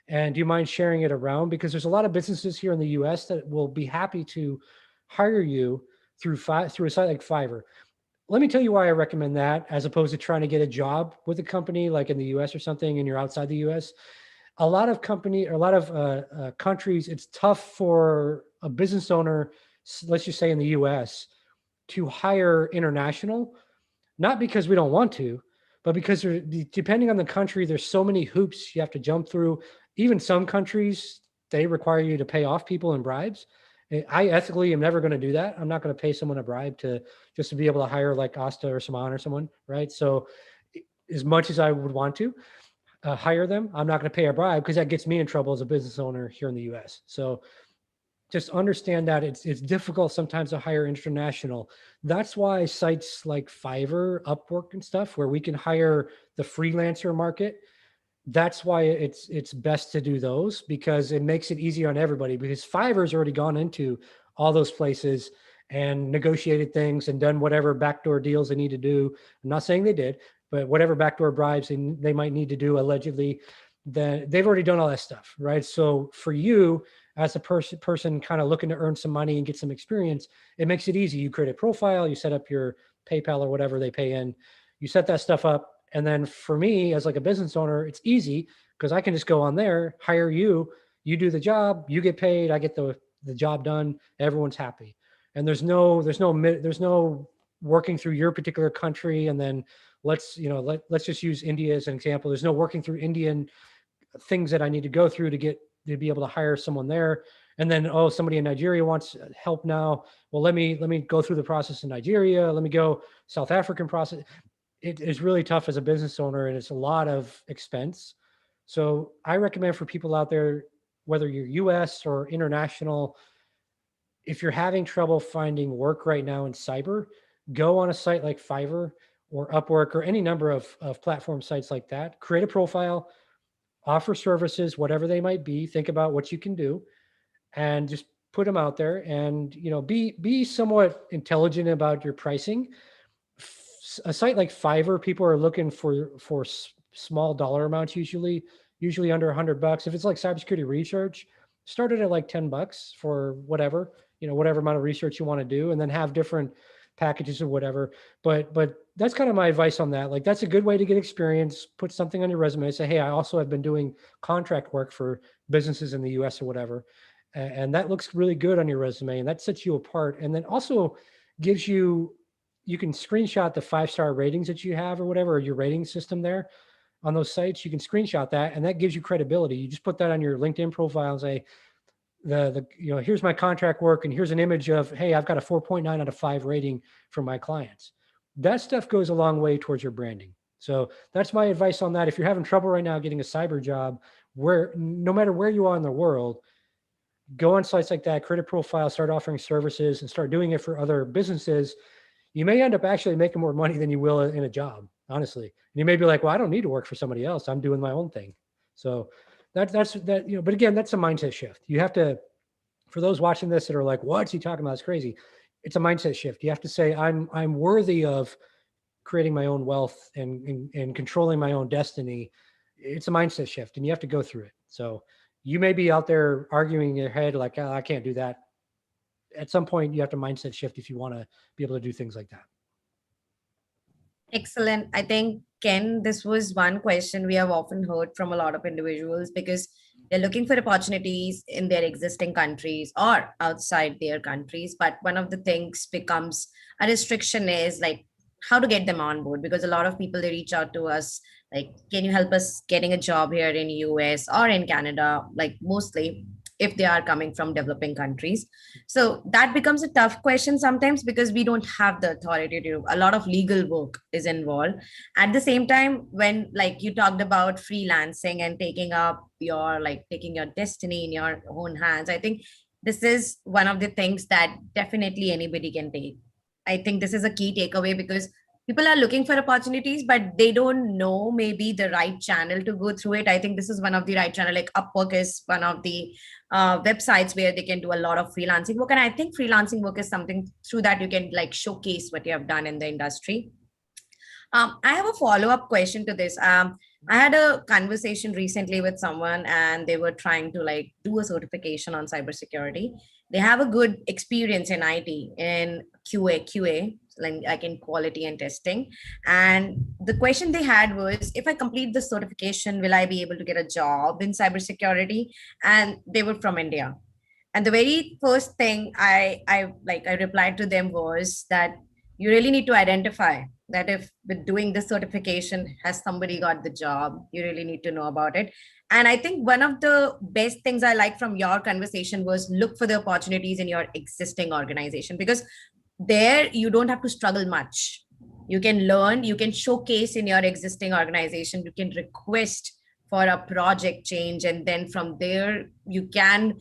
and do you mind sharing it around? Because there's a lot of businesses here in the US that will be happy to hire you through a site like Fiverr. Let me tell you why I recommend that, as opposed to trying to get a job with a company like in the US or something, and you're outside the US. A lot of countries, it's tough for a business owner, let's just say in the US, to hire international, not because we don't want to, but because depending on the country, there's so many hoops you have to jump through. Even some countries, they require you to pay off people in bribes. I ethically am never going to do that. I'm not going to pay someone a bribe just to be able to hire like Asta or Saman or someone, right? So as much as I would want to hire them, I'm not going to pay a bribe because that gets me in trouble as a business owner here in the US. So just understand that it's difficult sometimes to hire international. That's why sites like Fiverr, Upwork and stuff, where we can hire the freelancer market, that's why it's best to do those, because it makes it easier on everybody, because Fiverr's already gone into all those places and negotiated things and done whatever backdoor deals they need to do. I'm not saying they did, but whatever backdoor bribes they might need to do allegedly, then they've already done all that stuff, right? So for you, as a person kind of looking to earn some money and get some experience, it makes it easy. You create a profile, you set up your PayPal or whatever they pay in, you set that stuff up, And then for me as like a business owner, it's easy because I can just go on there, hire you, you do the job, you get paid, I get the job done, everyone's happy. And there's no working through your particular country. And then let's just use India as an example. There's no working through Indian things that I need to go through to be able to hire someone there. And then, oh, somebody in Nigeria wants help now. Well, let me go through the process in Nigeria. Let me go South African process. It is really tough as a business owner, and it's a lot of expense. So I recommend for people out there, whether you're US or international, if you're having trouble finding work right now in cyber, go on a site like Fiverr or Upwork or any number of platform sites like that, create a profile, offer services, whatever they might be, think about what you can do, and just put them out there. And be somewhat intelligent about your pricing. A site like Fiverr, people are looking for small dollar amounts, usually under $100. If it's like cybersecurity research, start it at like $10 for whatever amount of research you want to do, and then have different packages or whatever. But that's kind of my advice on that. Like, that's a good way to get experience. Put something on your resume. Say, hey, I also have been doing contract work for businesses in the US or whatever. And that looks really good on your resume, and that sets you apart. And then also gives you can screenshot the 5-star ratings that you have or whatever, or your rating system there on those sites. You can screenshot that, and that gives you credibility. You just put that on your LinkedIn profile and say, here's my contract work, and here's an image of, hey, I've got a 4.9 out of 5 rating from my clients. That stuff goes a long way towards your branding. So that's my advice on that. If you're having trouble right now getting a cyber job, no matter where you are in the world, go on sites like that, create a profile, start offering services, and start doing it for other businesses. You may end up actually making more money than you will in a job, honestly. And you may be like, well, I don't need to work for somebody else. I'm doing my own thing. So that's that, but again, that's a mindset shift. You have to, for those watching this that are like, what's he talking about? It's crazy. It's a mindset shift. You have to say, I'm worthy of creating my own wealth and controlling my own destiny. It's a mindset shift, and you have to go through it. So you may be out there arguing in your head like, oh, I can't do that. At some point, you have to mindset shift if you want to be able to do things like that. Excellent. I think, Ken, this was one question we have often heard from a lot of individuals, because they're looking for opportunities in their existing countries or outside their countries. But one of the things becomes a restriction is like how to get them on board, because a lot of people, they reach out to us like, can you help us getting a job here in US or in Canada, like mostly if they are coming from developing countries. So that becomes a tough question sometimes, because we don't have the authority to. A lot of legal work is involved. At the same time, when like you talked about freelancing and taking your destiny in your own hands, I think this is one of the things that definitely anybody can take. I think this is a key takeaway, because people are looking for opportunities, but they don't know maybe the right channel to go through it. I think this is one of the right channel. Like Upwork is one of the websites where they can do a lot of freelancing work. And I think freelancing work is something through that you can like showcase what you have done in the industry. I have a follow-up question to this. I had a conversation recently with someone, and they were trying to like do a certification on cybersecurity. They have a good experience in IT, in QA, like in quality and testing. And the question they had was, if I complete the certification, will I be able to get a job in cybersecurity? And they were from India. And the very first thing I replied to them was that you really need to identify that if with doing this certification, has somebody got the job? You really need to know about it. And I think one of the best things I like from your conversation was look for the opportunities in your existing organization, because there you don't have to struggle much. You can learn, you can showcase in your existing organization, you can request for a project change, and then from there you can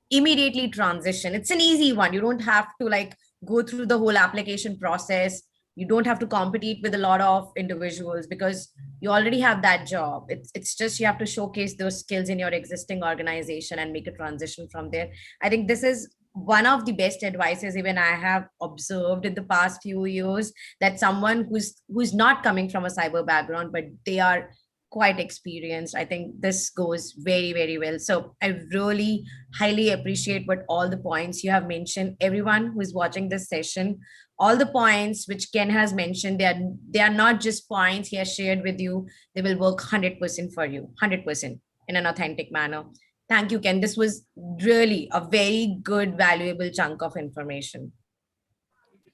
immediately transition. It's an easy one. You don't have to like go through the whole application process. You don't have to compete with a lot of individuals, because you already have that job. It's just you have to showcase those skills in your existing organization and make a transition from there. I think this is one of the best advices even I have observed in the past few years, that someone who's not coming from a cyber background, but they are quite experienced. I think this goes very, very well. So I really highly appreciate what all the points you have mentioned. Everyone who is watching this session, all the points which Ken has mentioned, they are not just points he has shared with you. They will work 100% for you, 100% in an authentic manner. Thank you, Ken. This was really a very good, valuable chunk of information.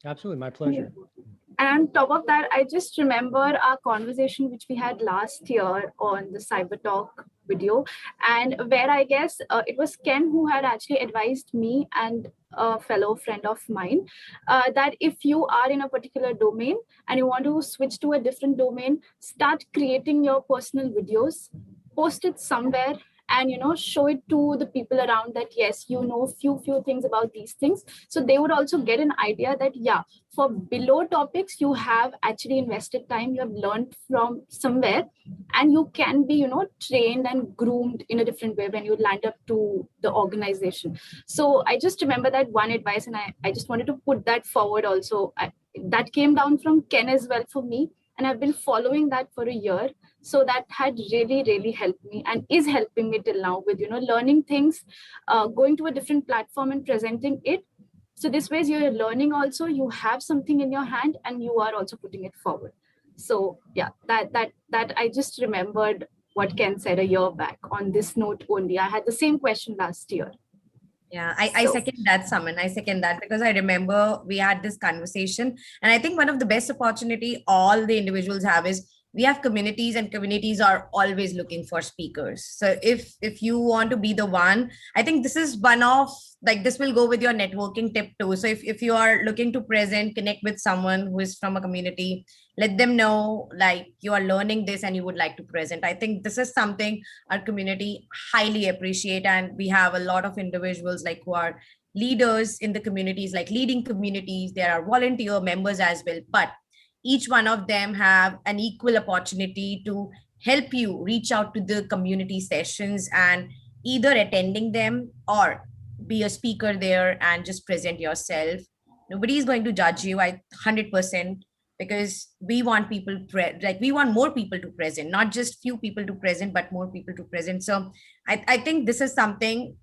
Absolutely, my pleasure. And on top of that, I just remember our conversation which we had last year on the Cyber Talk video, and where I guess it was Ken who had actually advised me and a fellow friend of mine that if you are in a particular domain and you want to switch to a different domain, start creating your personal videos, post it somewhere, and show it to the people around that yes, few things about these things, so they would also get an idea that yeah, for below topics you have actually invested time, you have learned from somewhere, and you can be trained and groomed in a different way when you land up to the organization. So I just remember that one advice, and I just wanted to put that forward also. That came down from Ken as well for me, and I've been following that for a year. So that had really helped me and is helping me till now with learning things, going to a different platform and presenting it. So this way you're learning also, you have something in your hand and you are also putting it forward. So yeah, that I just remembered what Ken said a year back on this note only. I had the same question last year. Yeah, I second that, Saman. I second that because I remember we had this conversation. And I think one of the best opportunity all the individuals have is we have communities, and communities are always looking for speakers. So if you want to be the one, I think this is one of, like, this will go with your networking tip too. So if you are looking to present, connect with someone who is from a community, let them know like you are learning this and you would like to present. I think this is something our community highly appreciate, and we have a lot of individuals like who are leaders in the communities, like leading communities. There are volunteer members as well, but each one of them have an equal opportunity to help you reach out to the community sessions and either attending them or be a speaker there and just present yourself. Nobody is going to judge you, 100%, because we want people like we want more people to present, not just few people to present, but more people to present. So I think this is something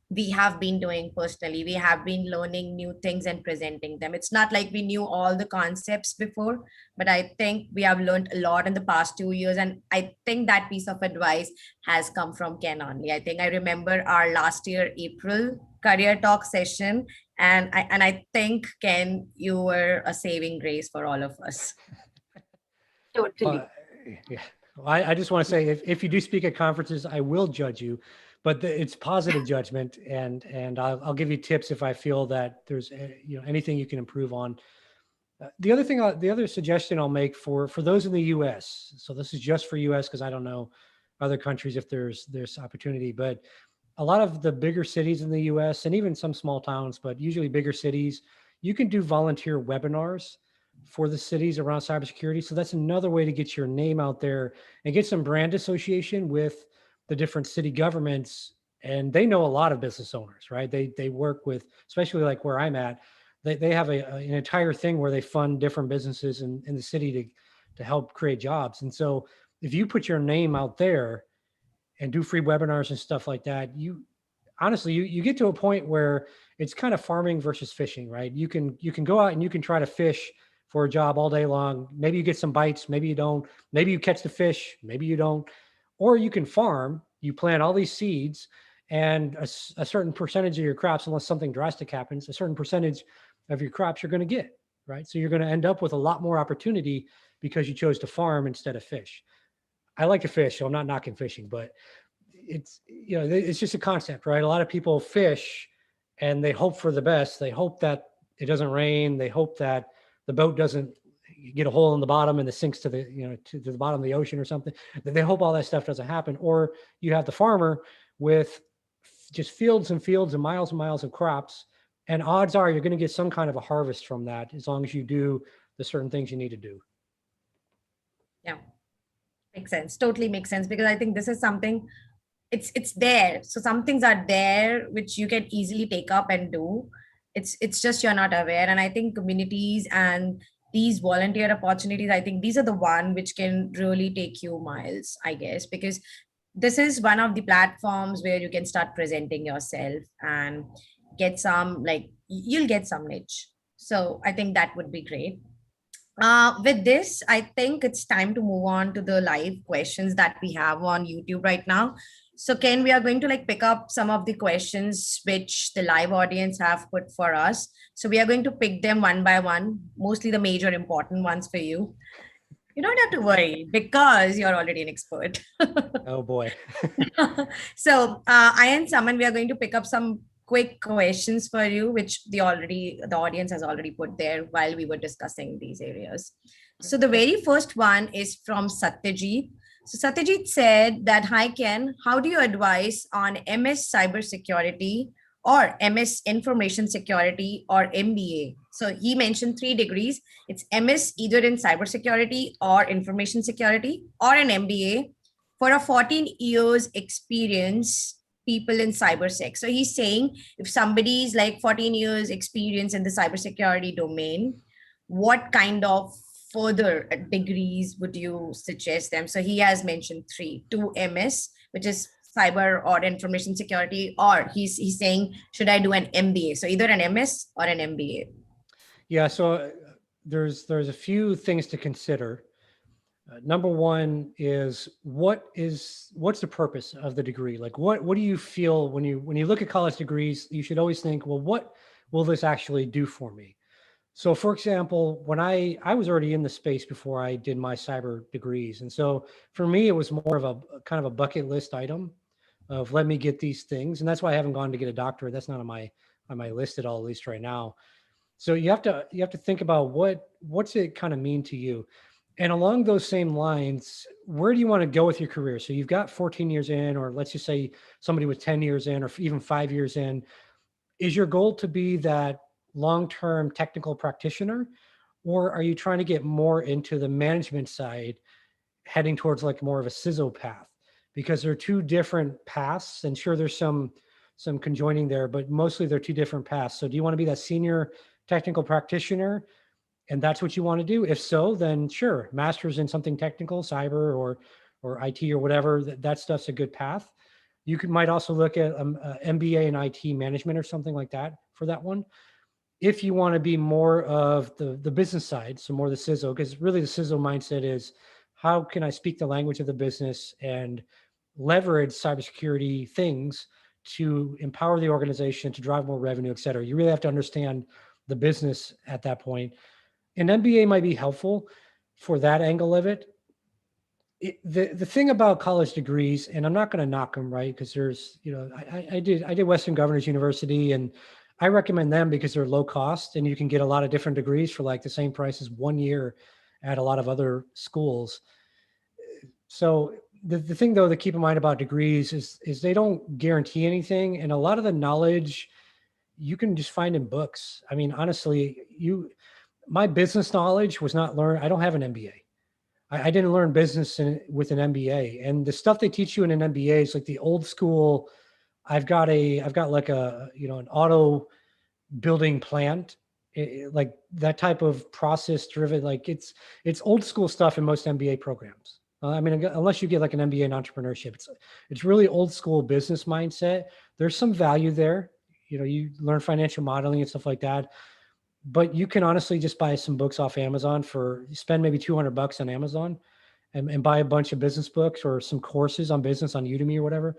we have been doing personally. We have been learning new things and presenting them. It's not like we knew all the concepts before, but I think we have learned a lot in the past 2 years. And I think that piece of advice has come from Ken only. I think I remember our last year April career talk session, and I think, Ken, you were a saving grace for all of us. Totally. Yeah. Well, I just want to say, if you do speak at conferences, I will judge you, but it's positive judgment, and I'll give you tips if I feel that there's anything you can improve on. The other suggestion I'll make for those in the U.S. So this is just for U.S. because I don't know other countries if there's opportunity, but a lot of the bigger cities in the U.S. and even some small towns, but usually bigger cities, you can do volunteer webinars for the cities around cybersecurity. So that's another way to get your name out there and get some brand association with the different city governments. And they know a lot of business owners, right? They work with, especially like where I'm at, they have an entire thing where they fund different businesses in the city to help create jobs. And so if you put your name out there and do free webinars and stuff like that, you honestly, you get to a point where it's kind of farming versus fishing, right? You can go out and you can try to fish for a job all day long. Maybe you get some bites, maybe you don't. Maybe you catch the fish, maybe you don't. Or you can farm, you plant all these seeds, and a certain percentage of your crops, unless something drastic happens, a certain percentage of your crops you're going to get, right? So you're going to end up with a lot more opportunity because you chose to farm instead of fish. I like to fish, so I'm not knocking fishing, but it's just a concept, right? A lot of people fish and they hope for the best. They hope that it doesn't rain. They hope that the boat doesn't get a hole in the bottom and it sinks to the bottom of the ocean or something. They hope all that stuff doesn't happen. Or you have the farmer with just fields and fields and miles of crops, and odds are you're going to get some kind of a harvest from that as long as you do the certain things you need to do. Yeah, makes sense. Totally makes sense, because I think this is something, it's there. So some things are there which you can easily take up and do. It's just you're not aware. And I think communities and these volunteer opportunities, I think these are the one which can really take you miles, I guess, because this is one of the platforms where you can start presenting yourself and get some, like, you'll get some niche. So I think that would be great. With this, I think it's time to move on to the live questions that we have on YouTube right now. So, Ken, we are going to like pick up some of the questions which the live audience have put for us. So, we are going to pick them one by one, mostly the major important ones for you. You don't have to worry because you're already an expert. Oh boy. So, I and Saman, we are going to pick up some quick questions for you, which the audience has already put there while we were discussing these areas. So, the very first one is from Satyajit. So, Satyajit said that, "Hi Ken, how do you advise on MS Cybersecurity or MS Information Security or MBA?" So, he mentioned 3 degrees. It's MS either in cybersecurity or information security, or an MBA for a 14 years experience people in cybersec. So he's saying if somebody is like 14 years experience in the cybersecurity domain, what kind of further degrees would you suggest them? So he has mentioned 3, 2 MS, which is cyber or information security, or he's saying, should I do an MBA? So either an MS or an MBA. Yeah, so there's a few things to consider. Number one is what's the purpose of the degree? Like what do you feel when you look at college degrees? You should always think, well, what will this actually do for me? So, for example, when I was already in the space before I did my cyber degrees, and so for me it was more of a kind of a bucket list item of let me get these things, and that's why I haven't gone to get a doctorate. That's not on my list at all, at least right now. So you have to think about what's it kind of mean to you. And along those same lines, where do you want to go with your career? So you've got 14 years in, or let's just say somebody with 10 years in, or even 5 years in. Is your goal to be that long-term technical practitioner, or are you trying to get more into the management side, heading towards like more of a CISO path? Because they're two different paths, and sure, there's some conjoining there, but mostly they're two different paths. So do you want to be that senior technical practitioner, and that's what you want to do? If so, then sure, master's in something technical, cyber or IT or whatever, that stuff's a good path. Might also look at MBA in IT management or something like that for that one. If you want to be more of the business side, so more the CISO, because really the CISO mindset is how can I speak the language of the business and leverage cybersecurity things to empower the organization to drive more revenue, et cetera. You really have to understand the business at that point. An MBA might be helpful for that angle of it. The thing about college degrees, and I'm not going to knock them, right? Because there's, I did Western Governors University, and I recommend them because they're low cost, and you can get a lot of different degrees for like the same price as 1 year at a lot of other schools. So the thing though to keep in mind about degrees is they don't guarantee anything, and a lot of the knowledge you can just find in books. I mean, honestly, my business knowledge was not learned. I don't have an MBA. I didn't learn business with an MBA, and the stuff they teach you in an MBA is like the old school. I've got like an auto building plant, like that type of process driven. Like it's old school stuff in most MBA programs. I mean, unless you get like an MBA in entrepreneurship, it's really old school business mindset. There's some value there. You learn financial modeling and stuff like that. But you can honestly just buy some books off Amazon spend maybe $200 on Amazon and buy a bunch of business books or some courses on business on Udemy or whatever.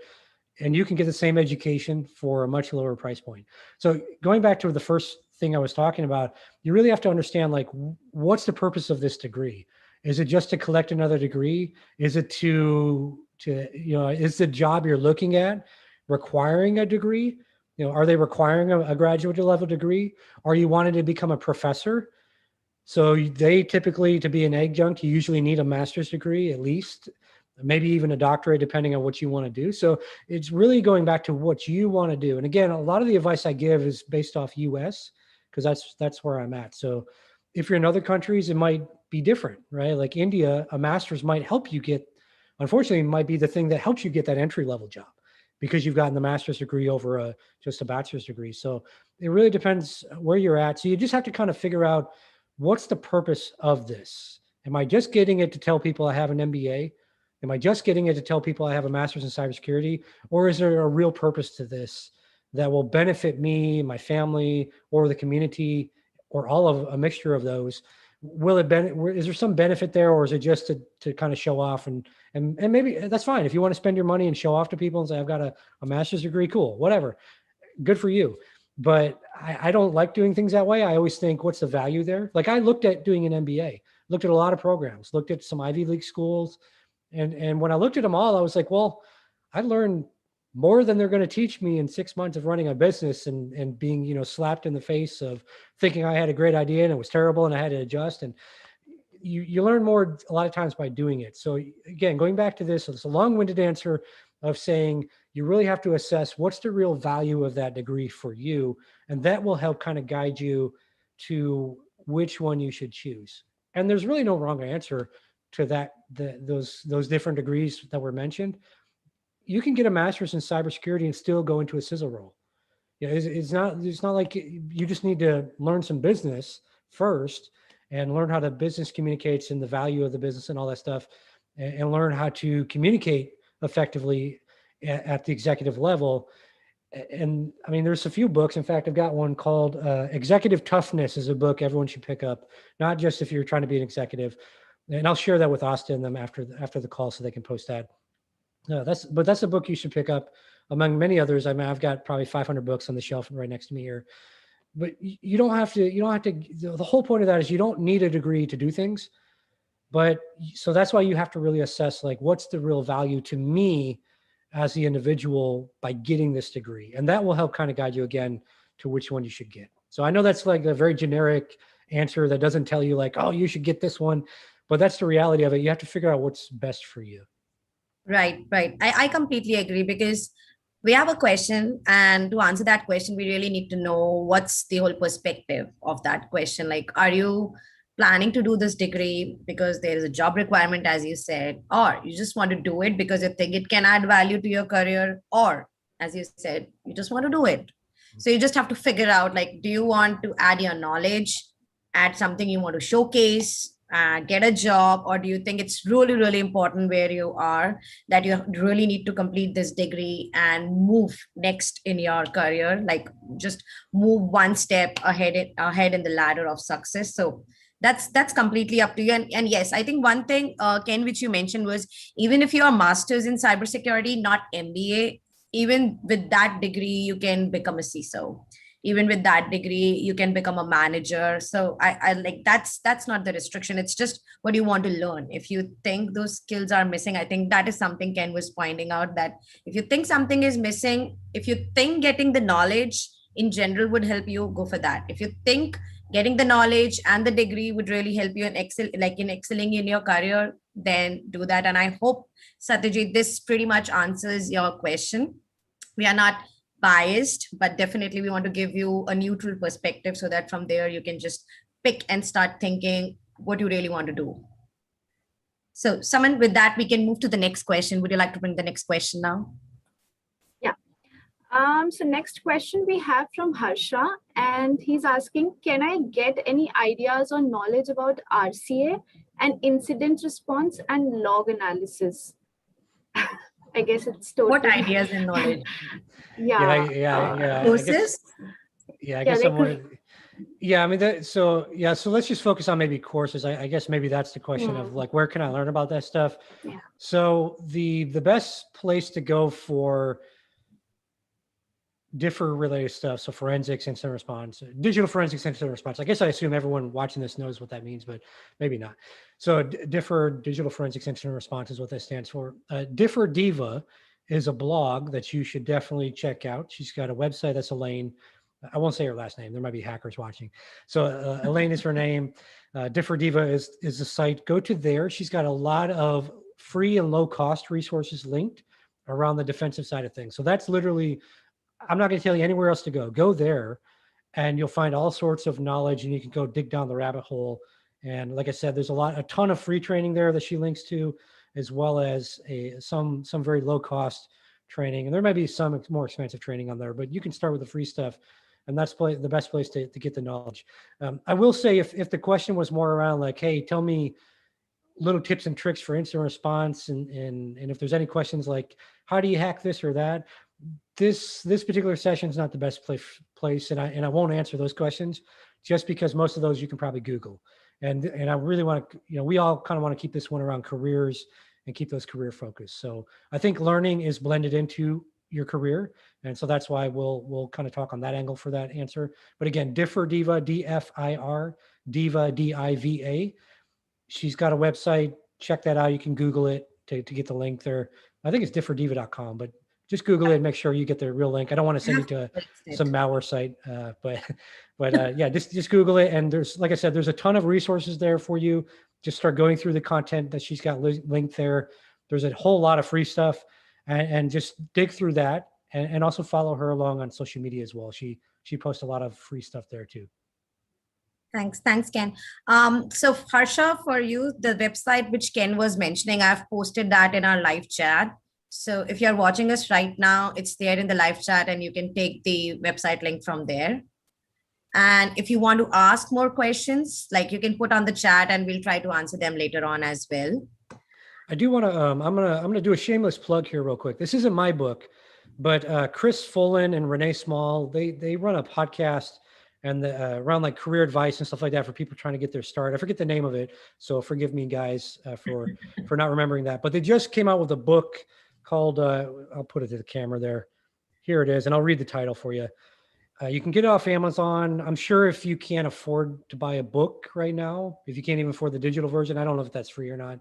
And you can get the same education for a much lower price point. So going back to the first thing I was talking about, you really have to understand, like, what's the purpose of this degree? Is it just to collect another degree? Is it is the job you're looking at requiring a degree? Are they requiring a graduate level degree? Are you wanting to become a professor? So they typically, to be an adjunct, you usually need a master's degree at least, maybe even a doctorate, depending on what you want to do. So it's really going back to what you want to do. And again, a lot of the advice I give is based off US, because that's where I'm at. So if you're in other countries, it might be different, right? Like India, a master's might help you unfortunately, it might be the thing that helps you get that entry level job, because you've gotten the master's degree over just a bachelor's degree. So it really depends where you're at. So you just have to kind of figure out, what's the purpose of this? Am I just getting it to tell people I have an MBA? Am I just getting it to tell people I have a master's in cybersecurity, or is there a real purpose to this that will benefit me, my family, or the community, or all of a mixture of those? Will it is there some benefit there, or is it just to kind of show off? And maybe that's fine. If you want to spend your money and show off to people and say, I've got a master's degree, cool, whatever, good for you. But I don't like doing things that way. I always think, what's the value there? Like, I looked at doing an MBA, looked at a lot of programs, looked at some Ivy League schools. And when I looked at them all, I was like, well, I learned more than they're going to teach me in 6 months of running a business and being, slapped in the face of thinking I had a great idea and it was terrible and I had to adjust. And you learn more a lot of times by doing it. So again, going back to this, it's a long-winded answer of saying you really have to assess what's the real value of that degree for you. And that will help kind of guide you to which one you should choose. And there's really no wrong answer to that, those different degrees that were mentioned. You can get a master's in cybersecurity and still go into a CISO role. It's not like you just need to learn some business first and learn how the business communicates and the value of the business and all that stuff, and learn how to communicate effectively at the executive level. And I mean, there's a few books. In fact, I've got one called Executive Toughness is a book everyone should pick up, not just if you're trying to be an executive. And I'll share that with Asta and them after the call so they can post that. That's a book you should pick up among many others. I mean, I've got probably 500 books on the shelf right next to me here. But you don't have to, the whole point of that is you don't need a degree to do things. But so that's why you have to really assess, like, what's the real value to me as the individual by getting this degree? And that will help kind of guide you again to which one you should get. So I know that's like a very generic answer that doesn't tell you like, oh, you should get this one, but that's the reality of it. You have to figure out what's best for you. Right. I completely agree, because we have a question, and to answer that question, we really need to know what's the whole perspective of that question. Like, are you planning to do this degree because there is a job requirement, as you said, or you just want to do it because you think it can add value to your career, or as you said, you just want to do it. So you just have to figure out, like, do you want to add your knowledge, add something you want to showcase, get a job, or do you think it's really, really important where you are, that you really need to complete this degree and move next in your career, like just move one step ahead in the ladder of success? So that's completely up to you. And yes, I think one thing, Ken, which you mentioned was, even if you are masters in cybersecurity, not MBA, even with that degree, you can become a CISO. Even with that degree, you can become a manager. So I like, that's not the restriction. It's just what you want to learn. If you think those skills are missing, I think that is something Ken was pointing out, that if you think something is missing, if you think getting the knowledge in general would help you, go for that. If you think getting the knowledge and the degree would really help you in excelling in your career, then do that. And I hope, Satyajit, this pretty much answers your question. We are not biased, but definitely we want to give you a neutral perspective so that from there you can just pick and start thinking what you really want to do. So, Saman, with that, we can move to the next question. Would you like to bring the next question now? Yeah. So next question we have from Harsha, and he's asking, can I get any ideas or knowledge about RCA and incident response and log analysis? I guess it's totally... What ideas and knowledge? Yeah. Courses? I guess I'm one. Yeah, I mean, so let's just focus on maybe courses. I guess maybe that's the question of like, where can I learn about that stuff? Yeah. So the best place to go for differ related stuff, so forensics, incident response, digital forensics, incident response. I guess I assume everyone watching this knows what that means, but maybe not. So differ digital forensics, incident response is what that stands for. Differ Diva is a blog that you should definitely check out. She's got a website. That's Elaine. I won't say her last name. There might be hackers watching. So Elaine is her name. Differ Diva is the site. Go to there. She's got a lot of free and low cost resources linked around the defensive side of things. So that's literally, I'm not going to tell you anywhere else to go. Go there and you'll find all sorts of knowledge, and you can go dig down the rabbit hole. And like I said, there's a ton of free training there that she links to, as well as some very low cost training. And there might be some more expensive training on there, but you can start with the free stuff. And that's the best place to get the knowledge. I will say, if the question was more around like, hey, tell me little tips and tricks for instant response. And if there's any questions like, how do you hack this or that? This particular session is not the best place. And I won't answer those questions just because most of those you can probably Google. And I really want to, we all kind of want to keep this one around careers and keep those career focused. So I think learning is blended into your career. And so that's why we'll kind of talk on that angle for that answer. But again, Differ Diva, DFIR, Diva, DIVA. She's got a website. Check that out. You can Google it to get the link there. I think it's differdiva.com, but just Google it and make sure you get the real link. I don't want to send you to some malware site, but yeah, just Google it. And there's, like I said, there's a ton of resources there for you. Just start going through the content that she's got linked there. There's a whole lot of free stuff, and just dig through that, and also follow her along on social media as well. She posts a lot of free stuff there too. Thanks, Ken. So Harsha, for you, the website which Ken was mentioning, I've posted that in our live chat. So if you're watching us right now, it's there in the live chat, and you can take the website link from there. And if you want to ask more questions, like, you can put on the chat and we'll try to answer them later on as well. I do want to, I'm gonna do a shameless plug here real quick. This isn't my book, but Chris Fullen and Renee Small, they run a podcast and around like career advice and stuff like that for people trying to get their start. I forget the name of it, so forgive me, guys, for not remembering that. But they just came out with a book called, I'll put it to the camera there. Here it is, and I'll read the title for you. You can get it off Amazon. I'm sure if you can't afford to buy a book right now, if you can't even afford the digital version, I don't know if that's free or not,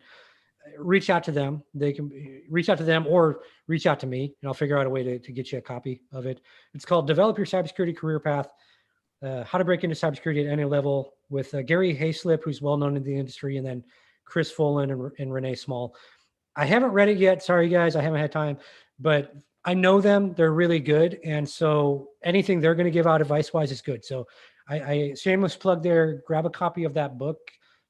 reach out to them. They can reach out to them or reach out to me, and I'll figure out a way to get you a copy of it. It's called Develop Your Cybersecurity Career Path, How to Break into Cybersecurity at Any Level, with Gary Hayslip, who's well known in the industry, and then Chris Fullen and Renee Small. I haven't read it yet. Sorry, guys, I haven't had time, but I know them. They're really good. And so anything they're going to give out advice-wise is good. So I shameless plug there, grab a copy of that book,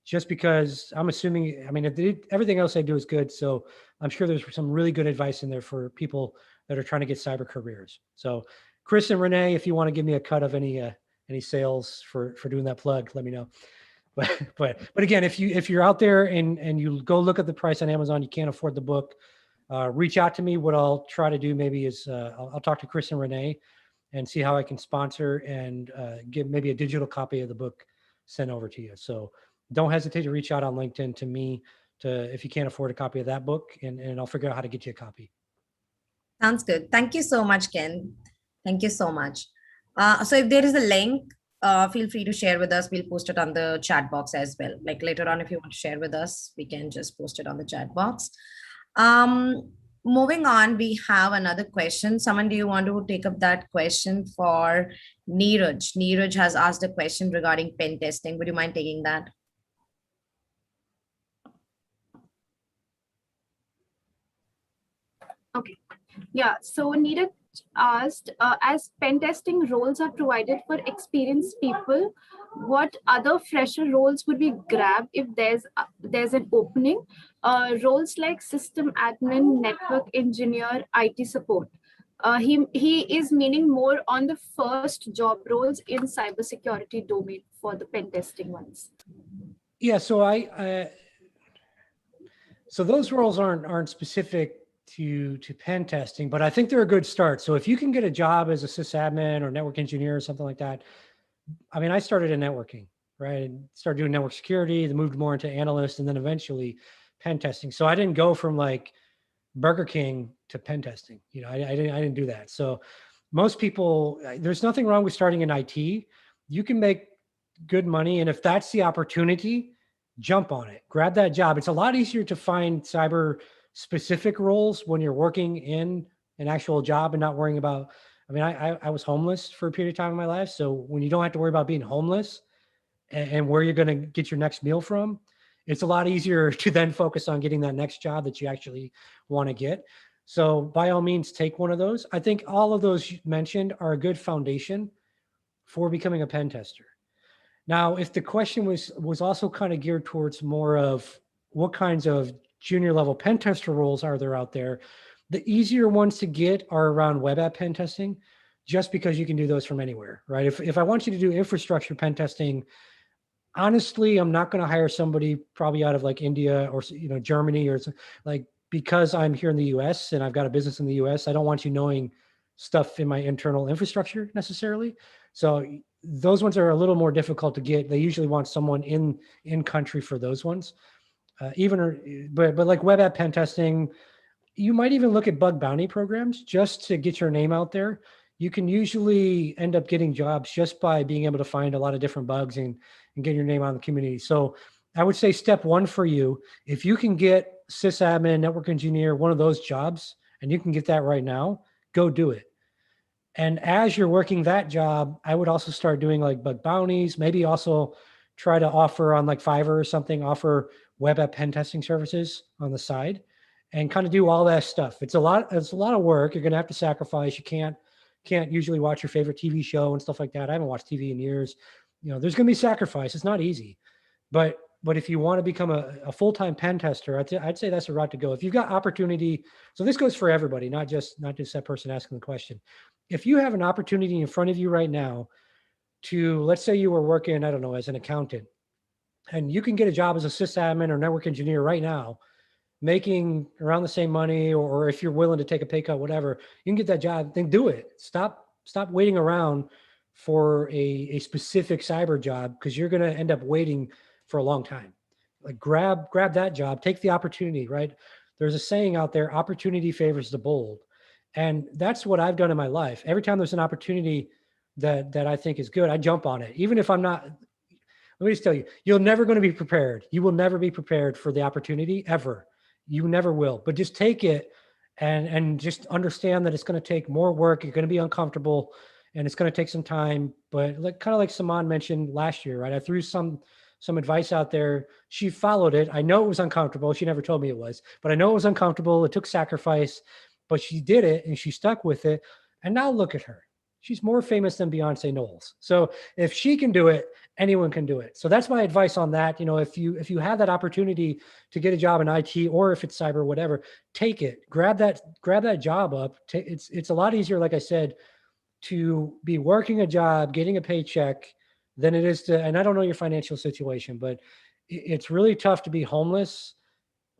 just because I'm assuming, I mean, everything else I do is good. So I'm sure there's some really good advice in there for people that are trying to get cyber careers. So Chris and Renee, if you want to give me a cut of any sales for doing that plug, let me know. But again, if you're out there and you go look at the price on Amazon, you can't afford the book, reach out to me. What I'll try to do maybe is I'll talk to Chris and Renee and see how I can sponsor and get maybe a digital copy of the book sent over to you. So don't hesitate to reach out on LinkedIn to me if you can't afford a copy of that book, and I'll figure out how to get you a copy. Sounds good. Thank you so much, Ken. Thank you so much. So if there is a link, feel free to share with us. We'll post it on the chat box as well. Like later on, if you want to share with us, we can just post it on the chat box. Moving on, we have another question. Someone, do you want to take up that question for Neeraj? Neeraj has asked a question regarding pen testing. Would you mind taking that? Okay. Yeah. So Neeraj asked, as pen testing roles are provided for experienced people, what other fresher roles would we grab if there's an opening? Roles like system admin, network engineer, IT support. He is meaning more on the first job roles in cybersecurity domain for the pen testing ones. Yeah, so so those roles aren't specific to pen testing, but I think they're a good start. So if you can get a job as a sysadmin or network engineer or something like that, I mean, I started in networking, right? And started doing network security, then moved more into analyst, and then eventually pen testing. So I didn't go from like Burger King to pen testing. You know, I didn't do that. So most people, there's nothing wrong with starting in IT. You can make good money, and if that's the opportunity, jump on it. Grab that job. It's a lot easier to find cyber specific roles when you're working in an actual job and not worrying about, I mean, I was homeless for a period of time in my life. So when you don't have to worry about being homeless and where you're going to get your next meal from, it's a lot easier to then focus on getting that next job that you actually want to get. So by all means, take one of those. I think all of those you mentioned are a good foundation for becoming a pen tester. Now, if the question was also kind of geared towards more of what kinds of junior level pen tester roles are there out there, the easier ones to get are around web app pen testing, just because you can do those from anywhere, right? If I want you to do infrastructure pen testing, honestly, I'm not going to hire somebody probably out of like India or, Germany or like, because I'm here in the US and I've got a business in the US, I don't want you knowing stuff in my internal infrastructure necessarily. So those ones are a little more difficult to get. They usually want someone in country for those ones. But like web app pen testing, you might even look at bug bounty programs just to get your name out there. You can usually end up getting jobs just by being able to find a lot of different bugs and get your name out in the community. So I would say step one for you, if you can get sysadmin, network engineer, one of those jobs, and you can get that right now, go do it. And as you're working that job, I would also start doing like bug bounties, maybe also try to offer on like Fiverr or something, offer web app pen testing services on the side and kind of do all that stuff. It's a lot of work. You're going to have to sacrifice. You can't usually watch your favorite TV show and stuff like that. I haven't watched TV in years. There's going to be sacrifice. It's not easy, but if you want to become a full-time pen tester, I'd say that's a route to go. If you've got opportunity, so this goes for everybody, not just that person asking the question. If you have an opportunity in front of you right now to, let's say you were working, I don't know, as an accountant, and you can get a job as a sysadmin or network engineer right now, making around the same money, or if you're willing to take a pay cut, whatever, you can get that job, then do it. Stop waiting around for a specific cyber job, because you're going to end up waiting for a long time. Like grab that job, take the opportunity, right? There's a saying out there, opportunity favors the bold. And that's what I've done in my life. Every time there's an opportunity that I think is good, I jump on it. Even if I'm not, let me just tell you, you're never going to be prepared. You will never be prepared for the opportunity ever. You never will, but just take it and just understand that it's going to take more work. You're going to be uncomfortable and it's going to take some time, but kind of like Saman mentioned last year, right? I threw some advice out there. She followed it. I know it was uncomfortable. She never told me it was, but I know it was uncomfortable. It took sacrifice, but she did it and she stuck with it. And now look at her. She's more famous than Beyonce Knowles. So if she can do it, anyone can do it. So that's my advice on that. If you have that opportunity to get a job in IT, or if it's cyber, whatever, take it. Grab that job up. It's a lot easier, like I said, to be working a job, getting a paycheck, than it is to. And I don't know your financial situation, but it's really tough to be homeless.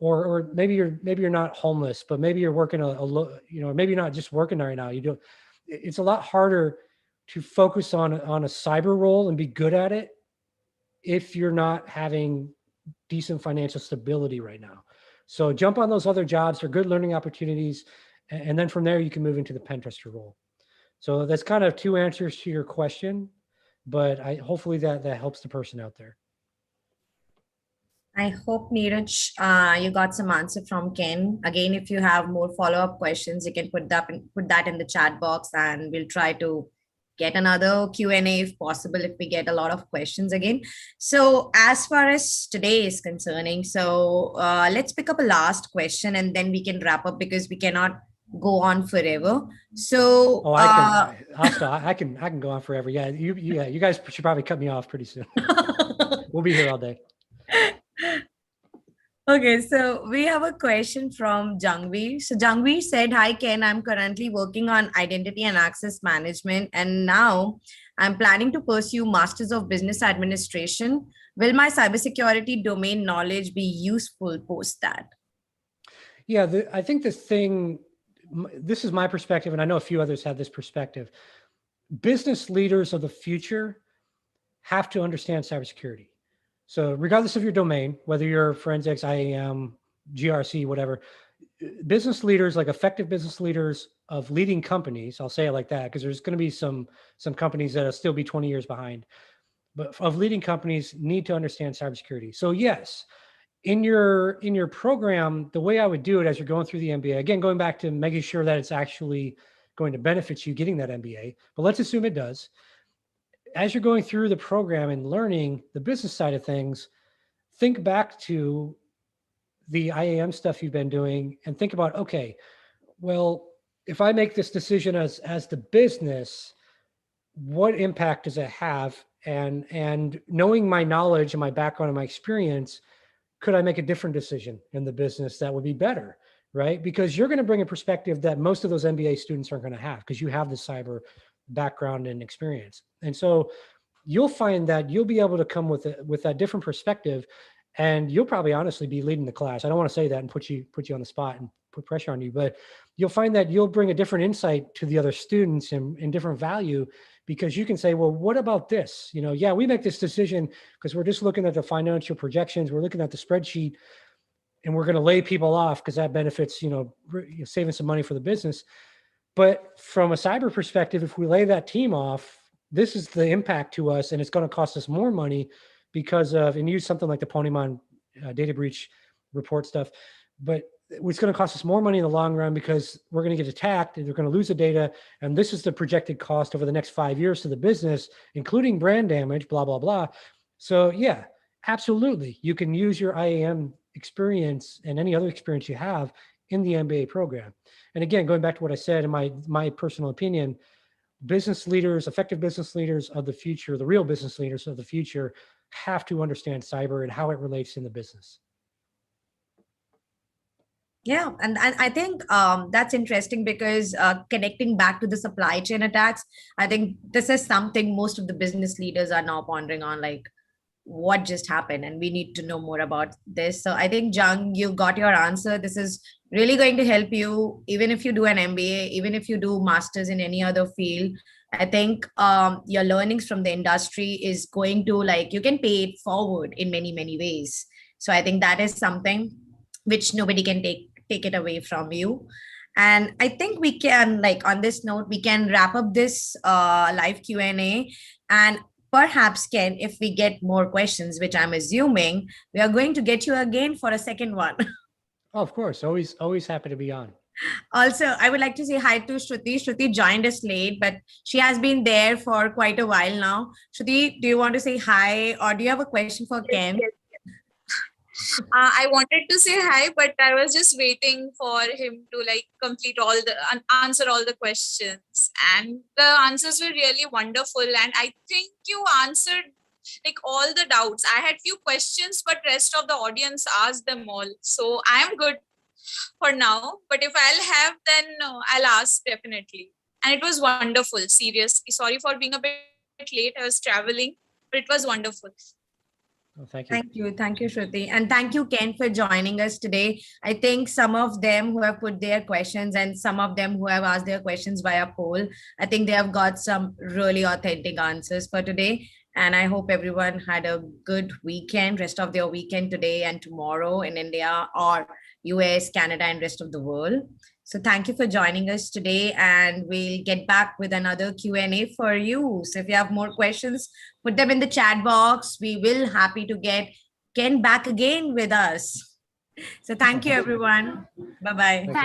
Or maybe you're not homeless, but maybe you're working maybe you're not just working right now. It's a lot harder to focus on a cyber role and be good at it if you're not having decent financial stability right now. So jump on those other jobs. They're good learning opportunities. And then from there, you can move into the pen tester role. So that's kind of two answers to your question, but hopefully that helps the person out there. I hope, Neeraj, you got some answer from Ken. Again, if you have more follow-up questions, you can put that in the chat box, and we'll try to get another Q&A if possible, if we get a lot of questions again. So as far as today is concerning, so let's pick up a last question and then we can wrap up, because we cannot go on forever. So I can go on forever. Yeah, you guys should probably cut me off pretty soon. We'll be here all day. Okay, so we have a question from Jangveer. So Jangveer said, "Hi Ken, I'm currently working on identity and access management, and now I'm planning to pursue Masters of Business Administration. Will my cybersecurity domain knowledge be useful post that?" Yeah, I think this is my perspective, and I know a few others have this perspective. Business leaders of the future have to understand cybersecurity. So regardless of your domain, whether you're forensics, IAM, GRC, whatever, business leaders, like effective business leaders of leading companies, I'll say it like that, because there's going to be some companies that'll still be 20 years behind, but of leading companies need to understand cybersecurity. So yes, in your program, the way I would do it as you're going through the MBA, again, going back to making sure that it's actually going to benefit you getting that MBA, but let's assume it does. As you're going through the program and learning the business side of things, think back to the IAM stuff you've been doing and think about, okay, well, if I make this decision as the business, what impact does it have? And knowing my knowledge and my background and my experience, could I make a different decision in the business that would be better, right? Because you're going to bring a perspective that most of those MBA students aren't going to have, because you have the cyber background and experience. And so you'll find that you'll be able to come with that different perspective, and you'll probably honestly be leading the class. I don't want to say that and put you on the spot and put pressure on you, but you'll find that you'll bring a different insight to the other students and different value, because you can say, well, what about this? Yeah, we make this decision because we're just looking at the financial projections. We're looking at the spreadsheet, and we're going to lay people off because that benefits, saving some money for the business. But from a cyber perspective, if we lay that team off, this is the impact to us, and it's going to cost us more money because of, and use something like the Pwnymon data breach report stuff, but it's going to cost us more money in the long run because we're going to get attacked and they're going to lose the data. And this is the projected cost over the next 5 years to the business, including brand damage, blah, blah, blah. So yeah, absolutely. You can use your IAM experience and any other experience you have in the MBA program. And again, going back to what I said in my personal opinion, business leaders, effective business leaders of the future, the real business leaders of the future, have to understand cyber and how it relates in the business. Yeah, and I think that's interesting because connecting back to the supply chain attacks, I think this is something most of the business leaders are now pondering on, like, what just happened, and we need to know more about this. So I think, Jung, you got your answer. This is really going to help you, even if you do an MBA, even if you do masters in any other field. I think your learnings from the industry is going to, like, you can pay it forward in many, many ways. So I think that is something which nobody can take it away from you. And I think we can, like, on this note, we can wrap up this live Q&A. And perhaps, Ken, if we get more questions, which I'm assuming, we are going to get you again for a second one. Oh, of course. Always happy to be on. Also, I would like to say hi to Shruti. Shruti joined us late, but she has been there for quite a while now. Shruti, do you want to say hi, or do you have a question for Ken? Yes. I wanted to say hi, but I was just waiting for him to complete answer all the questions, and the answers were really wonderful. And I think you answered all the doubts. I had few questions, but rest of the audience asked them all. So I am good for now. But if I'll have, then I'll ask definitely. And it was wonderful. Seriously, sorry for being a bit late. I was traveling, but it was wonderful. Oh, thank you. Thank you, Shruti. And thank you, Ken, for joining us today. I think some of them who have put their questions and some of them who have asked their questions via poll, I think they have got some really authentic answers for today. And I hope everyone had a good weekend, rest of their weekend today and tomorrow in India or US, Canada, and rest of the world. So thank you for joining us today, and we'll get back with another Q&A for you. So if you have more questions, put them in the chat box. We will happy to get Ken back again with us. So thank you, everyone. Bye-bye. Thanks.